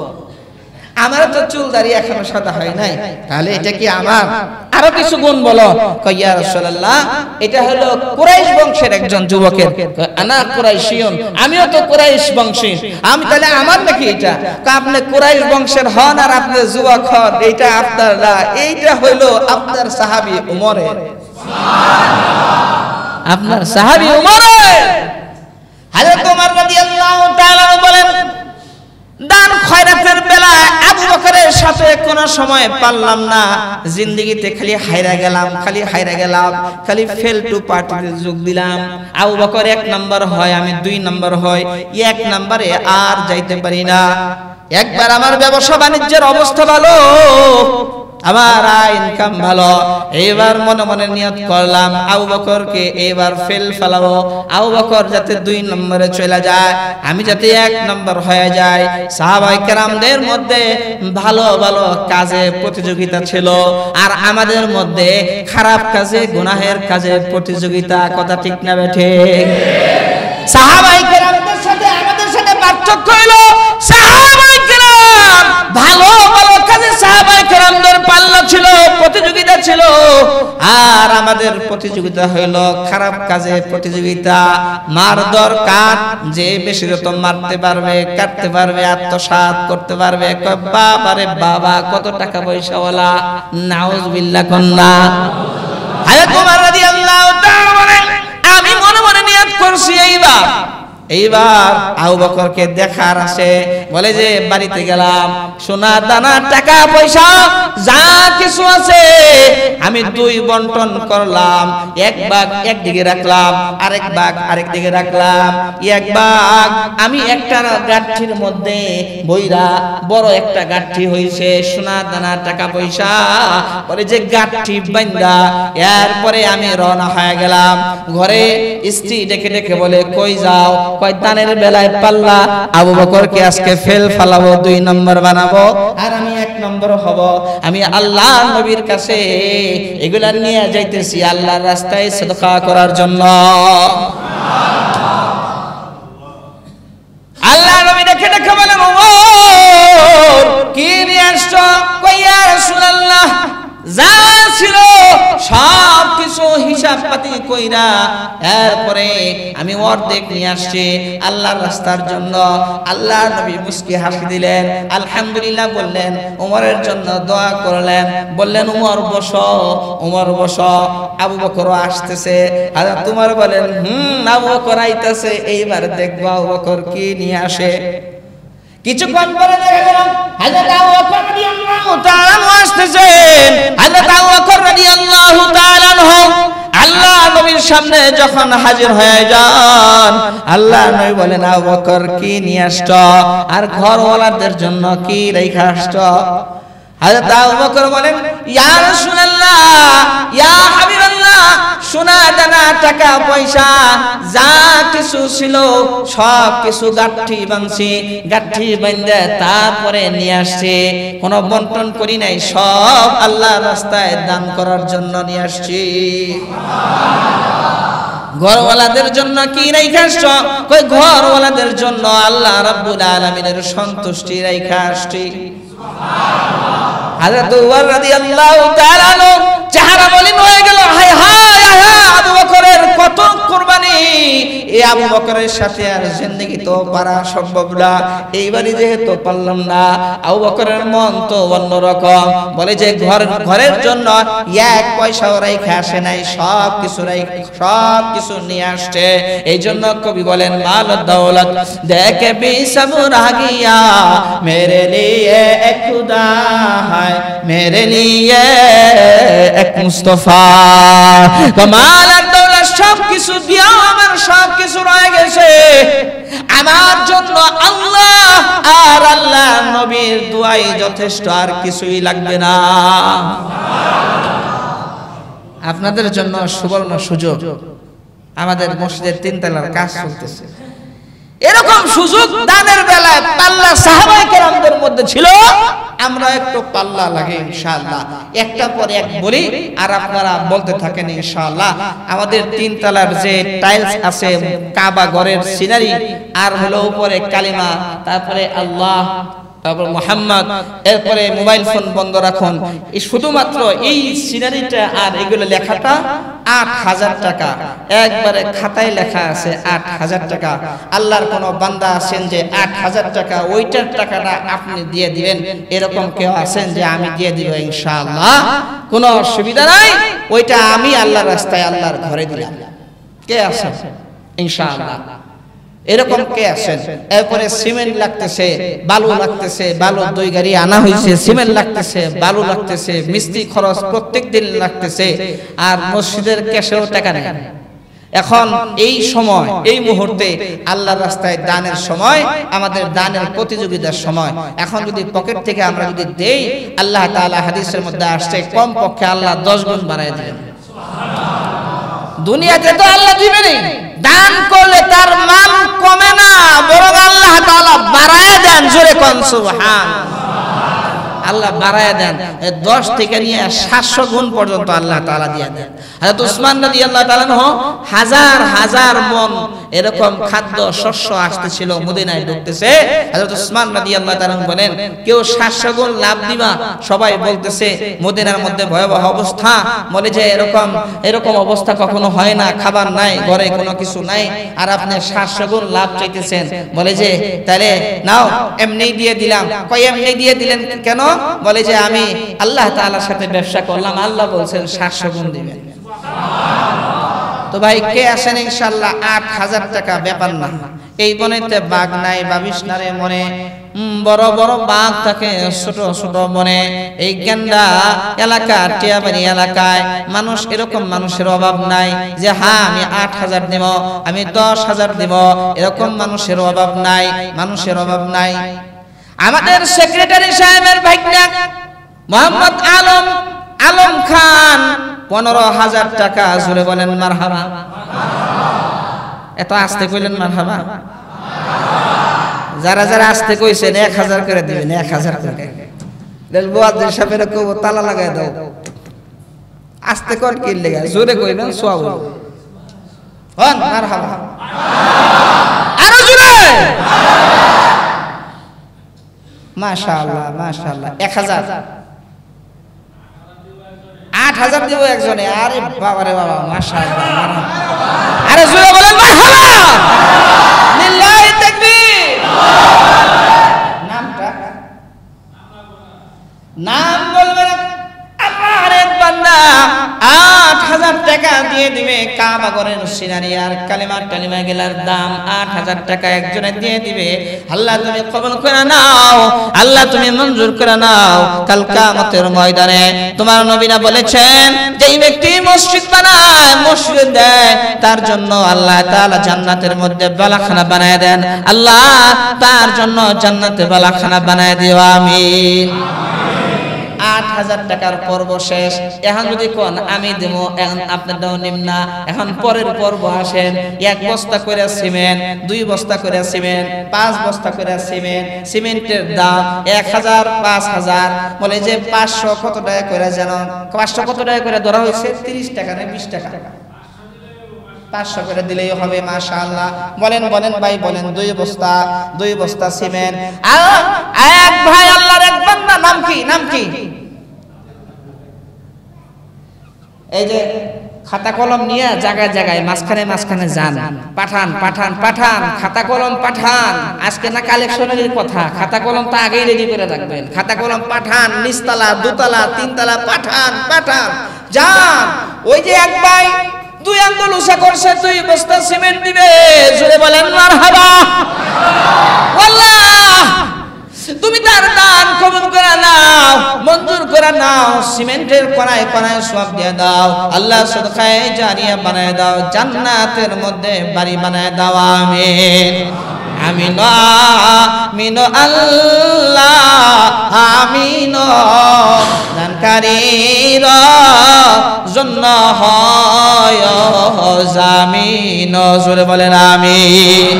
আমারও তো চুল দাড়ি এখনো সাদা হয় নাই তাহলে এটা কি আমার আরো কিছু গুণ বলো কয় ইয়া রাসূলুল্লাহ এটা হলো কুরাইশ বংশের একজন যুবকের আনা কুরাইশিয়ুন আমিও তো কুরাইশ বংশী আমি তাহলে আমার নাকি এটা কয় আপনি কুরাইশ বংশের হন আর আপনি যুবক হন এটা আপনার না এইটা হলো আপনার সাহাবী উমরের সুবহানাল্লাহ আপনার সাহাবী উমরের হযরত উমর রাদিয়াল্লাহু তাআলা বলেন দান খয়রাতের বেলায় আবু বকরের সাথে কোনো সময় পারলাম না জিন্দেগিতে খালি হায়রা গেলাম খালি ফেল টু পার্টিতে যোগ দিলাম আবু বকর 1 নাম্বার হয় আমি 2 নাম্বার হই 1 নম্বরে আর যাইতে পারি না একবার আমার ব্যবসা বাণিজ্যের অবস্থা ভালো আমার ইনকাম ভালো এবার মনে মনে নিয়ত করলাম আবু বকরকে এবার ফেল ফেলাবো আবু বকর যাতে 2 নম্বরে চলে যায় আমি যাতে 1 নম্বর হয়ে যাই সাহাবায়ে কেরামদের মধ্যে ভালো ভালো কাজে প্রতিযোগিতা ছিল আর আমাদের মধ্যে খারাপ কাজে গুনাহের কাজে প্রতিযোগিতা কথা ঠিক না ঠিক সাহাবায়ে কেরামদের সাথে আমাদের সাথে পার্থক্য হলো সাহাবায়ে কেরাম ভালো ভালো কাজে সাহাবায়ে কেরামদের পাল্লা ছিল প্রতিযোগিতা ছিল আর আমাদের প্রতিযোগিতা হলো খারাপ কাজে প্রতিযোগিতা মার দরকার যে বেশি যত মারতে পারবে কাটতে পারবে আত্মসাৎ করতে পারবে বাবারে বাবা কত টাকা পয়সাওয়ালা নাউজুবিল্লাহ কন্না হযরত ওমর রাদিয়াল্লাহু তাআলা বলেন আমি মনে মনে নিয়ত করছি এইবার আবু বকরকে দেখার আসে বলে যে বাড়িতে গেলাম সোনা দানা টাকা পয়সা যা কিছু আছে আমি 2 বন্টন করলাম 1 ভাগ একদিকে রাখলাম আরেক ভাগ আরেক দিকে রাখলাম 1 ভাগ আমি একটা গাঁঠির মধ্যে বইরা বড় একটা গাঁঠি হইছে সোনা দানা টাকা পয়সা পরে যে গাঁঠি বাঁধা এরপরে আমি রওনা হয়ে গেলাম ঘরে স্ত্রী ডেকে ডেকে বলে কই যাও কয় দানের বেলায় পাল্লা আবু বকরকে আজকে ফেল ফেলাবো 2 নম্বর বানাবো আর আমি 1 নম্বর হব আমি আল্লাহর নবীর কাছে এগুলা নিয়ে যাইতেছি আল্লাহর রাস্তায় সদকা করার জন্য আল্লাহর নবী ডেকে ডেকে বলেন ওমর কি নিয়ে আসছো কই ইয়া রাসূলুল্লাহ যা ছিল সব কিছু হিসাব পাতি কইরা এরপরে আমি অর্ধেক নিয়ে আসছি আল্লাহর রাস্তার জন্য আল্লাহর নবী মুস্কি হাসি দিলেন আলহামদুলিল্লাহ বললেন ওমরের জন্য দোয়া করলেন বললেন ওমর বসো আবু বকর আসতেছে আর তোমার বলেন আবু বকর আইতাছে এইবার দেখবা আবু বকর কি নিয়ে আসে কিছুক্ষণ পরে দেখা গেল হযরত আবু বকর রাদিয়াল্লাহু তাআলা আনহু আসতেছেন। হযরত আবু বকর রাদিয়াল্লাহু তাআলা আনহু আল্লাহ নবীর সামনে যখন হাজির হয়ে যান, আল্লাহ নবী বলেন, আবু বকর কি নিয়ে আসছো আর ঘরওয়ালাদের জন্য কি রেখে আসছো? হযরত আবু বকর বলেন, ইয়া রাসূলুল্লাহ, ইয়া হাবিবাল্লাহ, সোনা দানা টাকা পয়সা যা কিছু ছিল সব কিছু গাঁঠি বাঁধছি, গাঁঠি বাঁধে তারপরে নিয়ে আসছে, কোনো বন্টন করি নাই, সব আল্লাহর রাস্তায় দান করার জন্য নিয়ে আসছি। ঘরওয়ালাদের জন্য কি রাইখা আসছো? কই ঘরওয়ালাদের জন্য আল্লাহ রাব্বুল আলামিনের সন্তুষ্টি রাইখা আসছি। হযরত ওমর রাদিয়াল্লাহু তাআলা চেহারা মলিন হয়ে গেল। হায় হায় হায়, আবু বকরের কত কুরবানি! এই আবু বকরের সাথে আর জিন্দেগি তো পারা সম্ভব না, এইবারই যেহেতু পারলাম না। আবু বকরের মন তো অন্যরকম, বলে যে ঘরের জন্য এক পয়সাও রেখে আসে নাই, সব কিছু নিয়ে আসছে। এই জন্য কবি বলেন, মাল দৌলত দেখে বেসবর আ গিয়া মেরে লিয়ে এক খুদা হায়, মেরে লিয়ে এক মুস্তাফা। মাল আর দৌলত সব কিছু দিয়া আমার সব কিছু রয়ে গেছে, আমার জন্য আল্লাহ আর আল্লাহ নবীর দুআই যথেষ্ট, আর কিছুই লাগবে না। আপনাদের জন্য সুবর্ণ সুযোগ, আমাদের মসজিদের 3 তলার কাজ চলতেছে। এরকম সুযোগ দানের বেলায় পাল্লা সাহাবায়ে কেরামদের মধ্যে ছিল, আমরা একটু পাল্লা লাগে ইনশাআল্লাহ, একটা পরে এক বলি আর আপনারা বলতে থাকেন ইনশাআল্লাহ। আমাদের 3 তলার যে টাইলস আছে, কাবা ঘরের সিনারি, আর হলো উপরে কালিমা, তারপরে আল্লাহ, তারপর মুহাম্মদ, এরপরে মোবাইল ফোন বন্ধ রাখুন, এই শুধুমাত্র এই সিনারিটা আর এগুলো লেখাটা ৮,০০০ টাকা, একবারে খাতায় লেখা আছে ৮,০০০ টাকা। আল্লাহর কোন বান্দা আছেন যে ৮,০০০ টাকা ওইটার টাকাটা আপনি দিয়ে দিবেন, এরকম কেউ আছেন যে আমি দিয়ে দিব ইনশাআল্লাহ, কোনো অসুবিধা নাই, ওইটা আমি আল্লাহর রাস্তায় আল্লাহর ঘরে দিলাম? কে আছে ইনশাআল্লাহ? এরকম কে আছেন? এরপরে সিমেন্ট লাগতেছে, বালু লাগতেছে, বালু 2 গাড়ি আনা হয়েছে, সিমেন্ট লাগতেছে, বালু লাগতেছে, মিস্ত্রি খরচ প্রত্যেক দিন লাগতেছে, আর মসজিদের ক্যাশেও টাকা নেই। এখন এই সময়, এই মুহূর্তে আল্লাহর রাস্তায় দানের সময়, আমাদের দানের প্রতিযোগিতার সময়। এখন যদি পকেট থেকে আমরা যদি দেই, আল্লাহ তাআলা হাদিসের মধ্যে আসছে কম পক্ষে আল্লাহ 10 গুণ বাড়ায় দিবেন। দুনিয়াতে তো আল্লাহ দিবেনই, দান করলে তার মান কমে না, বরং আল্লাহ তাআলা বাড়ায় দেন। জোরে কোন সুবহানাল্লাহ। আল্লাহ বাড়ায় দেন, 10 থেকে নিয়ে 700 গুণ পর্যন্ত আল্লাহ তাআলা দিয়ে দেন। হযরত উসমান রাদিয়াল্লাহু তাআলা হাজার হাজার মন এরকম খাদ্য শস্য আসতেছিল, মদিনায় ঢুকতেছে। হযরত উসমান রাদিয়াল্লাহু তাআলা বলেন, কেউ 700 গুণ লাভ দিবা? সবাই বলতেছে মদিনার মধ্যে ভয়াবহ অবস্থা, বলে যে এরকম অবস্থা কখনো হয় না, খাবার নাই, ঘরে কোনো কিছু নাই, আর আপনি 700 গুণ লাভ চাইতেছেন। বলে যে তাহলে নাও, এমনি দিয়ে দিলাম। কই এমনি দিয়ে দিলেন কেন? বলে যে আমি আল্লাহ তাআলার সাথে ব্যবসা করলাম, আল্লাহ বলছেন 700 গুণ দিবেন। তো ভাই কে আসেন ইনশাআল্লাহ? ৮,০০০ টাকা ব্যাপার না। এই বনেতে বাঘ নাই, বাবিসনারে মনে বড় বড় বাঘ থাকে, ছোট ছোট মনে। এই গেন্ডা এলাকা, টিয়াবাড়ি এলাকায় মানুষ, এরকম মানুষের অভাব নাই যে হ্যাঁ আমি ৮,০০০ দিব, আমি ১০,০০০ দিব, এরকম মানুষের অভাব নাই, মানুষের অভাব নাই। আমাদের সেক্রেটারি সাহেবের ভাইটা মোহাম্মদ আলম খান 15,০০০ টাকা, জোরে বলেন মারহাবা। এত আস্তে কইলেন মারহাবা? যারা যারা আস্তে কইছেন ১,০০০ করে দিবেন, ১,০০০ করে। মুয়াজ্জিন সাহেবের কব তালা লাগায় দাও, আস্তে কর কি লাগা, জোরে কইবেন সওয়াব হবে। হন মারহাবা, আরো জোরে মাশাআল্লাহ মাশাআল্লাহ। ১,০০০, ৮,০০০ দিব একজনে। আরে বাবা রে বাবা, মাশাআল্লাহ, আরে জোরে বলেন মারহাবা, লিল্লাহি তাকবীর। নাম বলবেন। আমার এক বান্দা ৮,০০০ টাকা দিয়ে দিবে কাবা ঘরের সিনারিয়ার কালিমা গেলার দাম 8000 টাকা একজনে দিয়ে দিবে। আল্লাহ তুমি কবুল করে নাও, আল্লাহ তুমি মঞ্জুর করে নাও। কাল কিয়ামতের ময়দানে তোমার নবীরা বলেছেন, যেই ব্যক্তি মসজিদ বানায়, মসজিদ দেয়, তার জন্য আল্লাহ তাআলা জান্নাতের মধ্যে বালাখানা বানায় দেন। আল্লাহ তার জন্য জান্নাতে বালাখানা বানায় দিও, আমিন। 8000 টাকার পর্ব শেষ। এখন যদি কোন আমি দেব, এখন আপনি দাও নিম্না। এখন পরের পর্ব আসেন, 1 বস্তা করে সিমেন্ট, 2 বস্তা করে সিমেন্ট, 5 বস্তা করে সিমেন্ট। সিমেন্টের দাম 1000, 5000, বলে যে 500 কত টাকা করে জানো? 500 কত টাকা করে ধরা হয়েছে? 30 টাকা না 20 টাকা? 500 করে দিলেই হবে, মাশাআল্লাহ। বলেন ভাই বলেন, 2 বস্তা সিমেন্ট। এক ভাই আল্লাহর এক বান্দা, নাম কি? এই যে খাতা কলম নিয়ে জায়গায় মাঝখানে যান, পাঠান খাতা কলম পাঠান। আজকে না কালেকশনের কথা, খাতা কলম তো আগেই রেডি করে রাখবেন। খাতা কলম পাঠান, নিচতলা, 2তলা, 3তলা, পাঠান যান। ওই যে এক ভাই 2 আঙ্গুল উঁচা করছে, 2 বস্তা সিমেন্ট দিবে। জোরে বলেন মারহাবা। আল্লাহ তুমি তার দান কবুল করে নাও, মঞ্জুর করে নাও। সিমেন্টের কণায় সওয়াব দিয়ে দাও। আল্লাহ সদকায়ে জারিয়া বানায় দাও, জান্নাতের মধ্যে বাড়ি বানায় দাও, আমিন। আমিন আমিন আল্লাহ আমিন। দানকারীর জন্য হয় জামিন। জোরে বলেন আমিন।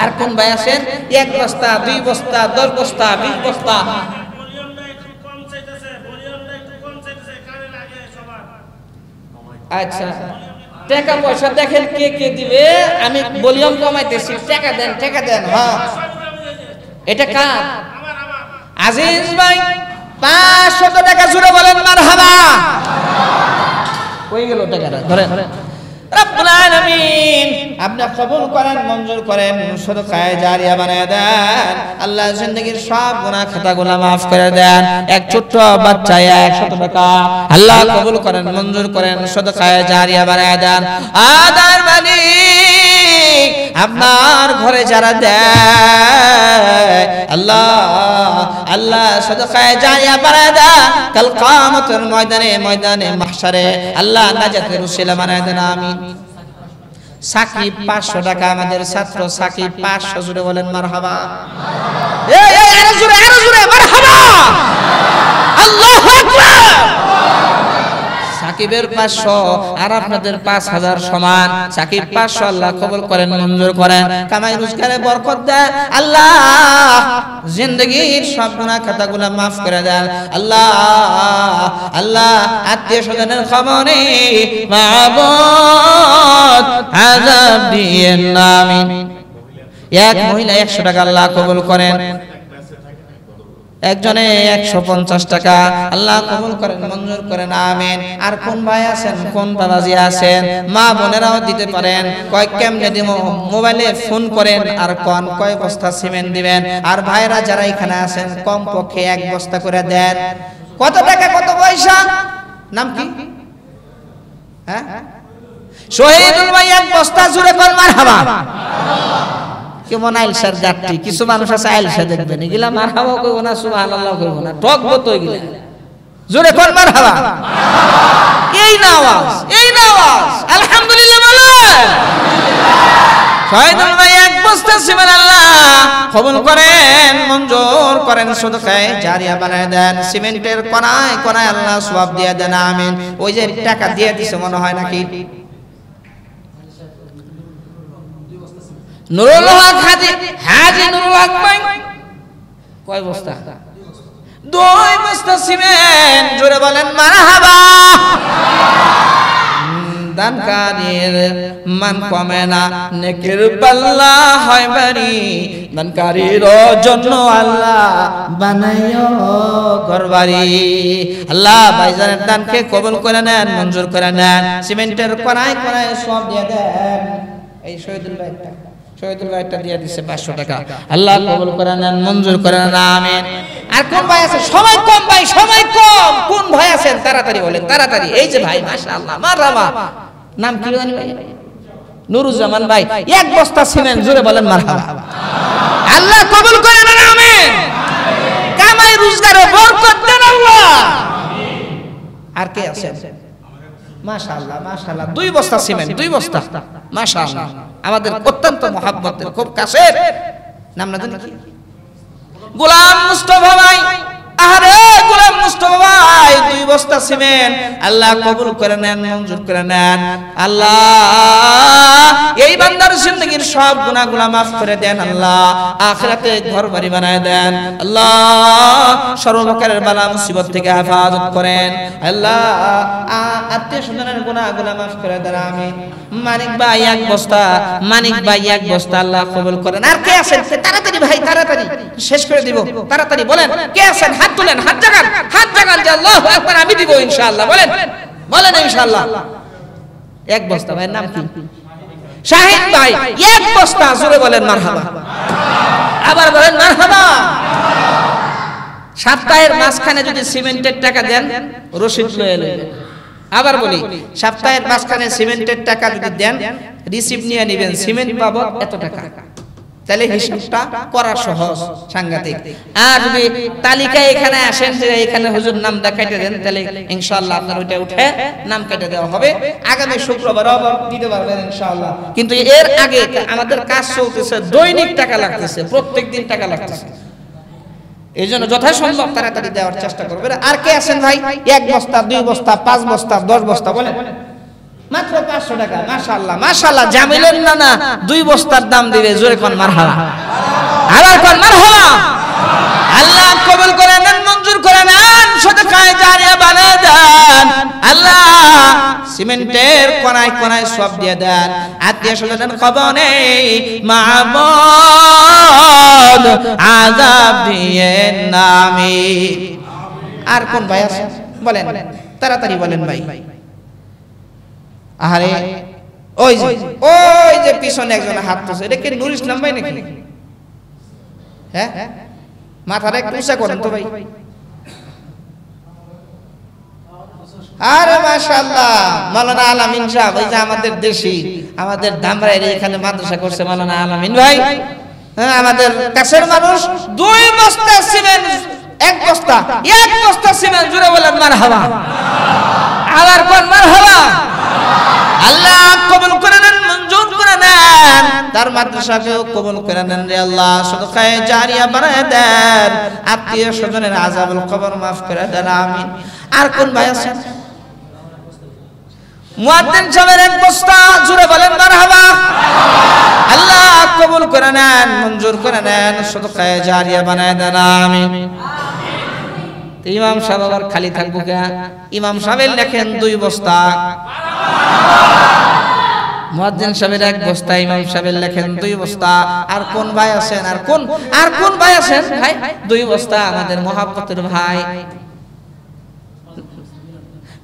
আর কোন ভাই আছেন 1 বস্তা, 2 বস্তা, 10 বস্তা, 20 বস্তা? আচ্ছা, টাকা পয়সা দেখেন কে দিবে। আমি ভলিউম কমাইতেছি, টাকা দেন। হ্যাঁ, এটা কার? আজিজ ভাই 500 টাকা। জোরে বলেন মারহাবা। কই গেল টাকাটা? ধরেন। রব্বুল আলামিন আপনি কবুল করেন, মঞ্জুর করেন, সদকায়ে জারিয়া বানায় দেন। আল্লাহ জিন্দেগীর সব গুনাহ খাতাগুলো maaf করে দেন। এক ছোট্ট বাচ্চা 100 টাকা আল্লাহ কবুল করেন, মঞ্জুর করেন, সদকায়ে জারিয়া বানায় দেন। আদার মালিক আপনার ঘরে যারা দেয়, আল্লাহ সদকায়ে জারিয়া বানায় দেন। কাল কিয়ামতের ময়দানে মাহশারে আল্লাহ নাজাতের উসিলা বানায় দেন, আমিন। সাকিব 500 টাকা, আমাদের ছাত্র সাকিব 500। জুড়ে বলেন মারহাবা। আরো জুড়ে মারহাবা। আল্লাহু আকবার। সাকিবের 500 আর আপনাদের 5000 সমান। সাকিব 500 আল্লাহ কবুল করেন, মঞ্জুর করেন, কামাই রোজগারে বরকত দেন। আল্লাহ জিন্দেগীর সব গুনাহ খাতাগুলো maaf করে দেন। আল্লাহ আত্মীয় স্বজনের খবরে মাবুদ আযাব দিয়েন না, আমিন। এক মহিলা 100 টাকা আল্লাহ কবুল করেন। একজনে 150 টাকা আল্লাহ কবুল করেন, মঞ্জুর করেন, আমিন। আর কোন ভাই আছেন, কোন বাবাজি আছেন, মা বোনেরাও দিতে পারেন। কয় কেমনে দিব? মোবাইলে ফোন করেন আর কয় বস্তা সিমেন্ট দিবেন। আর ভাইরা যারা এখানে আছেন কমপক্ষে 1 বস্তা করে দেন। কত টাকা, কত পয়সা? নাম কি? হ্যাঁ, শহীদুল ভাই 1 বস্তা। জুড়ে কোন মারহাবা। কেমন আইলসার গাট্টি, কিছু মানুষ আছে আইলসা দেখবেন, এগুলা মারহাবা কইব না, সুবহানাল্লাহ কইব না, ঠকবো তো এগুলা। জোরে কোন মারহাবা। এই না আওয়াজ আলহামদুলিল্লাহ বলেন। শহীদুল ভাই 1 বস্তা সিমেন্ট আল্লাহ কবুল করেন, মঞ্জুর করেন, সদকায়ে জারিয়া বানায় দেন। সিমেন্টের কণায় আল্লাহ সওয়াব দিয়ে দেন, আমিন। ওই যে টাকা দিয়ে দিছে মনে হয় নাকি, নুরুল হক হাজি নুরুল হক ভাই কয় বস্তা? 2 বস্তা সিমেন্ট। জোরে বলেন মারহাবা। দানকারীর মান কমে না, নেকির পাল্লা হয় ভারী। দানকারীর জন্য আল্লাহ বানাইও ঘরবাড়ি। আল্লাহ ভাইজানের দানকে কবুল করে নেন, মঞ্জুর করে নেন। সিমেন্টের কণায় সব দিয়ে দেন। এই শহীদুল ভাইটা দিয়ে দিচ্ছে 500 টাকা আল্লাহ কবুল করে নেন, মঞ্জুর করে নেন, আমিন। আর কোন ভাই আছে? সময় কম ভাই, সময় কম। কোন ভাই আছেন তাড়াতাড়ি বলেন, তাড়াতাড়ি। এই যে ভাই, মাশাআল্লাহ, মারহাবা। নাম কি জানি ভাই? নুরুজ্জামান ভাই 1 বস্তা সিমেন্ট, জোরে বলেন মারহাবা। আল্লাহ কবুল করেন, আমিন। কামাই রোজগারে বরকত দেন আল্লাহ। আর কে আছেন? মাশাআল্লাহ মাশাআল্লাহ, 2 বস্তা সিমেন্ট, 2 বস্তা, মাশাআল্লাহ। আমাদের অত্যন্ত মহব্বতের, খুব কাছের। নাম না জানি কি? গোলাম মুস্তাফা ভাই। আরে গোলাম মুস্তাফা ভাই, 2 বস্তা সিমেন্ট আল্লাহ কবুল করে নেন, মঞ্জুর করে নেন আল্লাহ। এই বান্দার জিন্দেগীর সব গুনাহগুলো maaf করে দেন আল্লাহ। আখিরাতে ঘর বাড়ি বানায় দেন আল্লাহ। সর্বপ্রকারের বালা মুসিবত থেকে হেফাজত করেন আল্লাহ। আত্মীয় স্বজনের গুনাহগুলো maaf করে দেন, আমিন। মানিক ভাই 1 বস্তা, মানিক ভাই 1 বস্তা আল্লাহ কবুল করেন। আর কে আছেন? তাড়াতাড়ি ভাই, তাড়াতাড়ি শেষ করে দিব, তাড়াতাড়ি বলেন কে আছেন? হাত তুলেন, হাত জাগান, হাত জাগান যে আল্লাহু আকবার, আমি দিব ইনশাআল্লাহ। বলেন বলেন ইনশাআল্লাহ। 1 বস্তা ভাইয়ের নাম কি? শাহিদ ভাই 1 বস্তা, জোরে বলেন মারহাবা। আবার বলেন মারহাবা। সপ্তাহের মাঝখানে যদি সিমেন্টের টাকা দেন, রসিদ লয়ে লইবেন। আবার বলি, সপ্তাহের মাঝখানে সিমেন্টের টাকা যদি দেন, রিসিভ নিয়ে নেবেন, সিমেন্ট বাবদ এত টাকা। তাহলে হিসাবটা করা সহজ, সাংঘাতিক। আর যদি তালিকা এখানে আসেন যে এখানে হুজুর নামটা কেটে দেন, তাহলে ইনশাআল্লাহ আপনার ওইটা উঠে নাম কেটে দেওয়া হবে। আগামী শুক্রবার আবার দিতে পারবেন ইনশাআল্লাহ। কিন্তু এর আগে আমাদের কাজ চলতেছে, দৈনিক টাকা লাগতেছে, প্রত্যেকদিন টাকা লাগতেছে। এই জন্য যথাসম্ভব তাড়াতাড়ি দেওয়ার চেষ্টা করবেন। আর কে আছেন ভাই? 1 বস্তা, 2 বস্তা, 5 বস্তা, 10 বস্তা, বলেন মাত্র 500 টাকা। মাশাআল্লাহ মাশাআল্লাহ, জামিলেন না 2 বস্তার দাম দিবে, জোরে কোন মারহাবা। আবার কোন মারহাবা। আল্লাহ কবুল করে নেন, মঞ্জুর করে নেন, সদকায়ে জারিয়া বানায় দেন আল্লাহ। সিমেন্টের কোনায় কোনায় সব দিয়ে দেন। আত্মীয় স্বজনের খবর নেই, মাহবুব আযাব দিয়ে নামি। আর কোন ভাই আছে? বলেন তাড়াতাড়ি বলেন ভাই। আরে ওই যে পিছনে একজন হাত তুলছে, এটা কি নুর ইসলাম ভাই নাকি? হ্যাঁ, মাথাটা একটু উঁচা করেন তো ভাই। আরে মাশাআল্লাহ, মাওলানা আলামিন সাহেব, এই যে আমাদের দেশি, আমাদের ধামরাইয়ের এখানে মাদ্রাসা করছে মাওলানা আলামিন ভাই। হ্যাঁ, আমাদের কাছের মানুষ। 2 বস্তা সিমেন্ট, 1 বস্তা, 1 বস্তা সিমেন্ট, জোরে বলেন মারহাবা। আবার কোন মারহাবা। আল্লাহ কবুল করে নেন, মঞ্জুর করে নেন, তার মাদ্রাসাকেও কবুল করে নেন রে আল্লাহ। সদকায়ে জারিয়া বানায় দেন, আত্মীয় স্বজনের আযাবুল কবর মাফ করে দেন, আমিন। আর কোন ভাই আছেন? মুয়াজ্জিন সাহেবের 1 বস্তা, জোরে বলেন মারহাবা। আল্লাহ কবুল করে নেন, মঞ্জুর করে নেন, সদকায়ে জারিয়া বানায় দেন, আমিন। ইমাম সাহেব আবার খালি থাকবো কে? ইমাম সাহেব লেখেন 2 বস্তা, মুয়াজ্জিন সাহেবের 1 বস্তা, ইমাম সাহেব লেখেন 2 বস্তা। আর কোন ভাই আছেন? আর কোন ভাই আছেন ভাই? 2 বস্তা, আমাদের মহব্বতের ভাই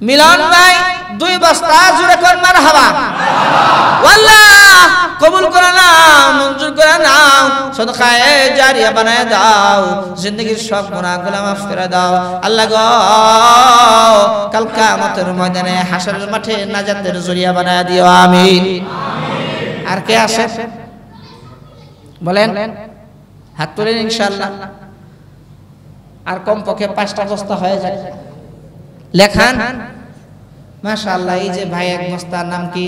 মিলন ভাই 2 বস্তা, জোরে কোন মারহাবা। আল্লাহ কবুল করে নাও, মঞ্জুর করে নাও, সদকায়ে জারিয়া বানায় দাও, জিন্দেগীর সব গুনাহগুলো মাফ করে দাও আল্লাহ গো। কাল কিয়ামতের ময়দানে হাসরের মাঠে নাজাতের জরিয়া বানায় দিও, আমিন। আর কে আছে? বলেন, হাত তুলেন ইনশাআল্লাহ। আর কমপক্ষে 5টা বস্তা হয়ে যায়, লেখান। মাশাআল্লাহ, এই যে ভাই 1 বস্তার নাম কি?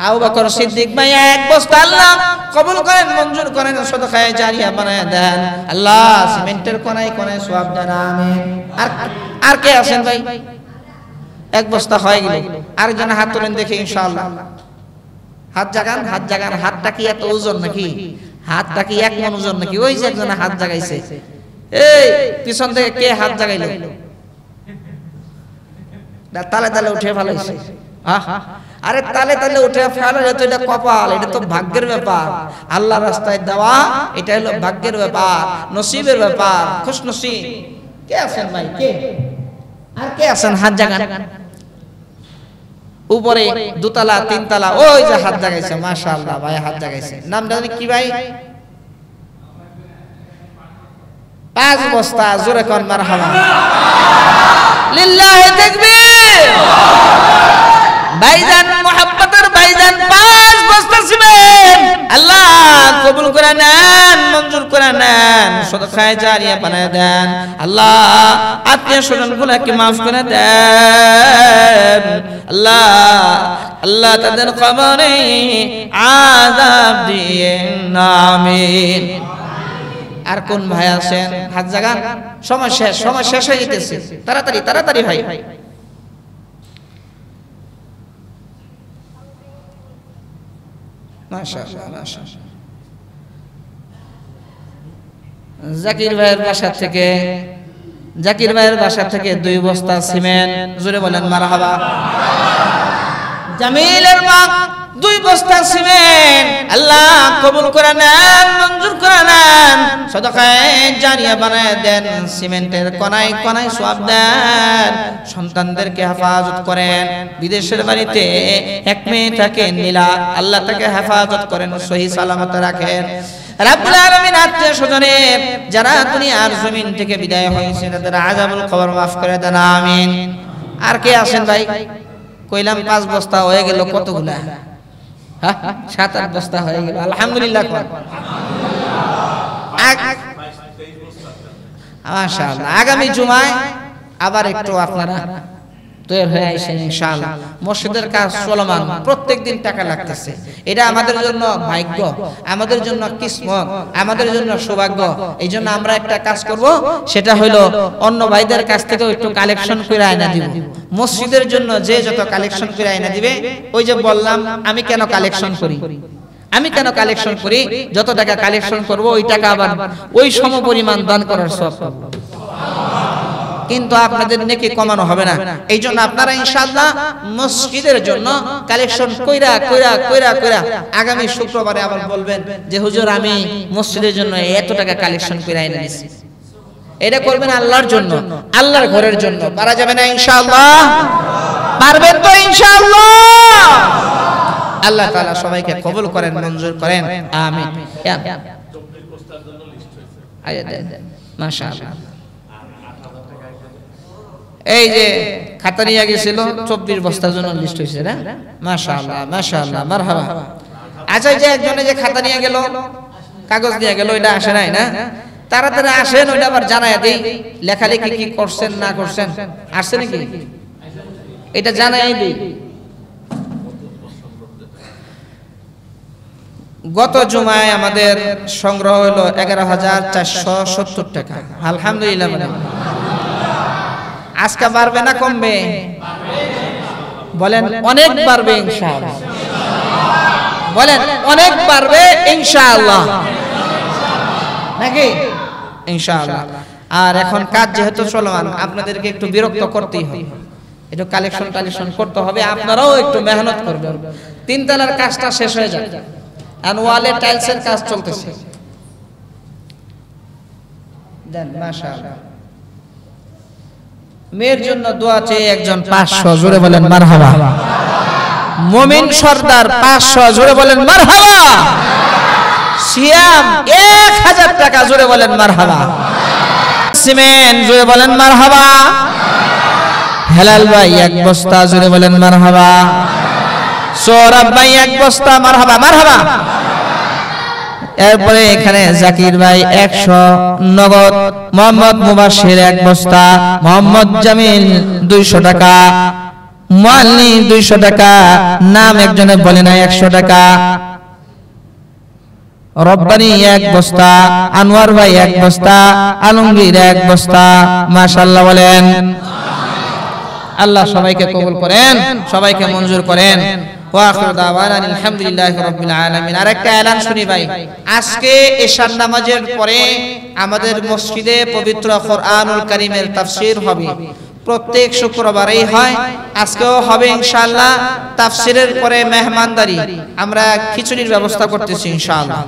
আবু বকর সিদ্দিক ভাই 1 বস্তা, আল্লাহ কবুল করেন, মঞ্জুর করেন, সদকায়ে জারিয়া বানায় দেন আল্লাহ। সিমেন্টের কোনায় কোনায় সওয়াব দেন, আমিন। আর কে আছেন ভাই? 1 বস্তা হয়ে গেল। আরেকজন হাত তুলেন দেখি ইনশাআল্লাহ। হাত জাগান, হাত জাগান। হাতটা কি এত ওজন নাকি? হাতটা কি 1 মণ ওজন নাকি? ওই যে একজন হাত জাগাইছে, এই পিছন থেকে কে হাত জাগাইলো? তালে তালে উঠে ফেলাইছে। আরে তালে তালে উঠে ফেলালে তো এটা কপাল, এটা তো ভাগ্যের ব্যাপার। আল্লাহর রাস্তায় দেওয়া এটা হলো ভাগ্যের ব্যাপার, নসিবের ব্যাপার, খুশনসিব। কে আছেন ভাই? কে? আর কে আছেন? হাত জাগান। উপরে 2 তলা 3 তলা, ওই যে হাত জাগাইছে, মাশাআল্লাহ ভাই হাত জাগাইছে। নামটা কি ভাই? 5 বস্তা, জোরে কোন মারহাবা। লিল্লাহি তাকবীর। ভাইজান মোহাম্মদের ভাইজান 5 বস্তা সিমেন্ট আল্লাহ কবুল করে নেন, মঞ্জুর করে নেন, সদকায়ে জারিয়া বানায় দেন আল্লাহ। আত্মীয় স্বজনগুলোকে মাফ করে দেন আল্লাহ। আল্লাহ তাদের কবরে আযাব দিয়েন আমিন। আর কোন ভাই আছেন হাত জাগান? সময় শেষ হয়ে যেতেছে, তাড়াতাড়ি তাড়াতাড়ি ভাই। মাশাআল্লাহ মাশাআল্লাহ। জাকির ভাইয়ের বাসা থেকে 2 বস্তা সিমেন্ট, জোরে বলেন মারহাবা। জামিলের মা 2 বস্তা সিমেন্ট আল্লাহ কবুল করে নেন, মঞ্জুর করে নেন, সদকায়ে জারিয়া বানায় দেন, সিমেন্টের কণায় কণায় সওয়াব দেন, সন্তানদেরকে হেফাজত করেন। বিদেশের বাড়িতে এক মেয়ে থাকে নীলা, আল্লাহ তাকে হেফাজত করেন, সহি সালামত রাখেন রাব্বুল আলামিন। আত্মীয় স্বজনের যারা দুনিয়ার জমিন থেকে বিদায় হয়েছে তাদের আযাবুল কবর মাফ করে দেন আমিন। আর কে আছেন ভাই? কইলাম 5 বস্তা হয়ে গেল, কতগুলা? 7-8 বস্তা হয়ে গেল, আলহামদুলিল্লাহ। মাশাআল্লাহ। আগামী জুমায় আবার একটু আপনারা তৈরি হয়ে আসেন ইনশাআল্লাহ। মসজিদের কাজ চলমান, প্রত্যেকদিন টাকা লাগতেছে। এটা আমাদের জন্য ভাগ্য, আমাদের জন্য কিসমত, আমাদের জন্য সৌভাগ্য। এই জন্য আমরা একটা কাজ করব, সেটা হলো অন্য ভাইদের কাছ থেকে একটু কালেকশন করে আয়না দিব। মসজিদের জন্য যে যত কালেকশন করে আয়না দিবে, ওই যে বললাম আমি কেন কালেকশন করি, যত টাকা কালেকশন করব ওই টাকা আবার ওই সমপরিমাণ দান করার সওয়াব পাবো। কিন্তু আপনাদের নেকি কমানো হবে না। এই জন্য আপনারা ইনশাআল্লাহ মসজিদের জন্য কালেকশন কইরা আগামী শুক্রবারে আবার বলবেন যে হুজুর আমি মসজিদের জন্য এত টাকা কালেকশন করে এনে দিয়েছি। এটা করবেন আল্লাহর জন্য, আল্লাহর ঘরের জন্য। পারা যাবে না ইনশাআল্লাহ? পারবেন তো ইনশাআল্লাহ? আল্লাহ তাআলা সবাইকে কবুল করেন, মঞ্জুর করেন আমিন। মাশাআল্লাহ। এই যে খাতা নিয়ে গেছিল 24 বস্তার জন্য লিস্ট হয়েছে না? মাশাআল্লাহ মাশাআল্লাহ মারহাবা। আচ্ছা, যে একজনে যে খাতা নিয়ে গেল, কাগজ নিয়ে গেল, এটা আসে নাই না? তাড়াতাড়ি আসেন, ওইটা আবার জানাইয়া দেই। লেখালেখি কি করছেন না করছেন, আসছে নাকি এটা জানাই দেই। গত জুমায় আমাদের সংগ্রহ হলো 11,470 টাকা, আলহামদুলিল্লাহ। আজকে বাড়বে না কমবে? বলেন অনেক বাড়বে ইনশাআল্লাহ। বলেন অনেক বাড়বে ইনশাআল্লাহ, নাকি? ইনশাআল্লাহ। আর এখন কাজ যেহেতু চলমান, আপনাদেরকে একটু বিরক্ত করতেই হবে, একটু কালেকশন করতে হবে। আপনারাও একটু মেহনত করবেন। 3 তলার কাজটা শেষ হয়ে যাবে, আর ওয়ালে টাইলসের কাজ চলতেছে। দেন মাশাআল্লাহ। মেয়ের জন্য দোয়া চেয়ে একজন 500, জোরে বলেন মারহাবা। মুমিন সর্দার 500, জোরে বলেন মারহাবা। সিয়াম 1000 টাকা, জোরে বলেন মারহাবা। সিমেন্ট, জোরে বলেন মারহাবা। হেলাল ভাই 1 বস্তা, জোরে বলেন মারহাবা। সৌরভ ভাই 1 বস্তা, মারহাবা মারহাবা। এরপরে এখানে জাকির ভাই 100 নগদ, মোহাম্মদ মুবাশশির 1 বস্তা, মোহাম্মদ জামিল 200 টাকা, মুআল্লি 200 টাকা, নাম একজনে বলে না 100 টাকা, রব্বানি 1 বস্তা, আনোয়ার ভাই 1 বস্তা, আলমগীর 1 বস্তা। মাশাআল্লাহ বলেন। আল্লাহ সবাইকে কবুল করেন, সবাইকে মঞ্জুর করেন। ওয়াখির দাওয়ানা আলহামদুলিল্লাহি রাব্বিল আলামিন। আরেকটা এলান শুনি ভাই, আজকে এশার নামাজের পরে আমাদের মসজিদে পবিত্র কোরআনুল কারীমের তাফসীর হবে। প্রত্যেক শুক্রবারেই হয়, আজকেও হবে ইনশাআল্লাহ। তাফসীরের পরে মেহমানদারি, আমরা খিচুড়ির ব্যবস্থা করতেছি ইনশাআল্লাহ।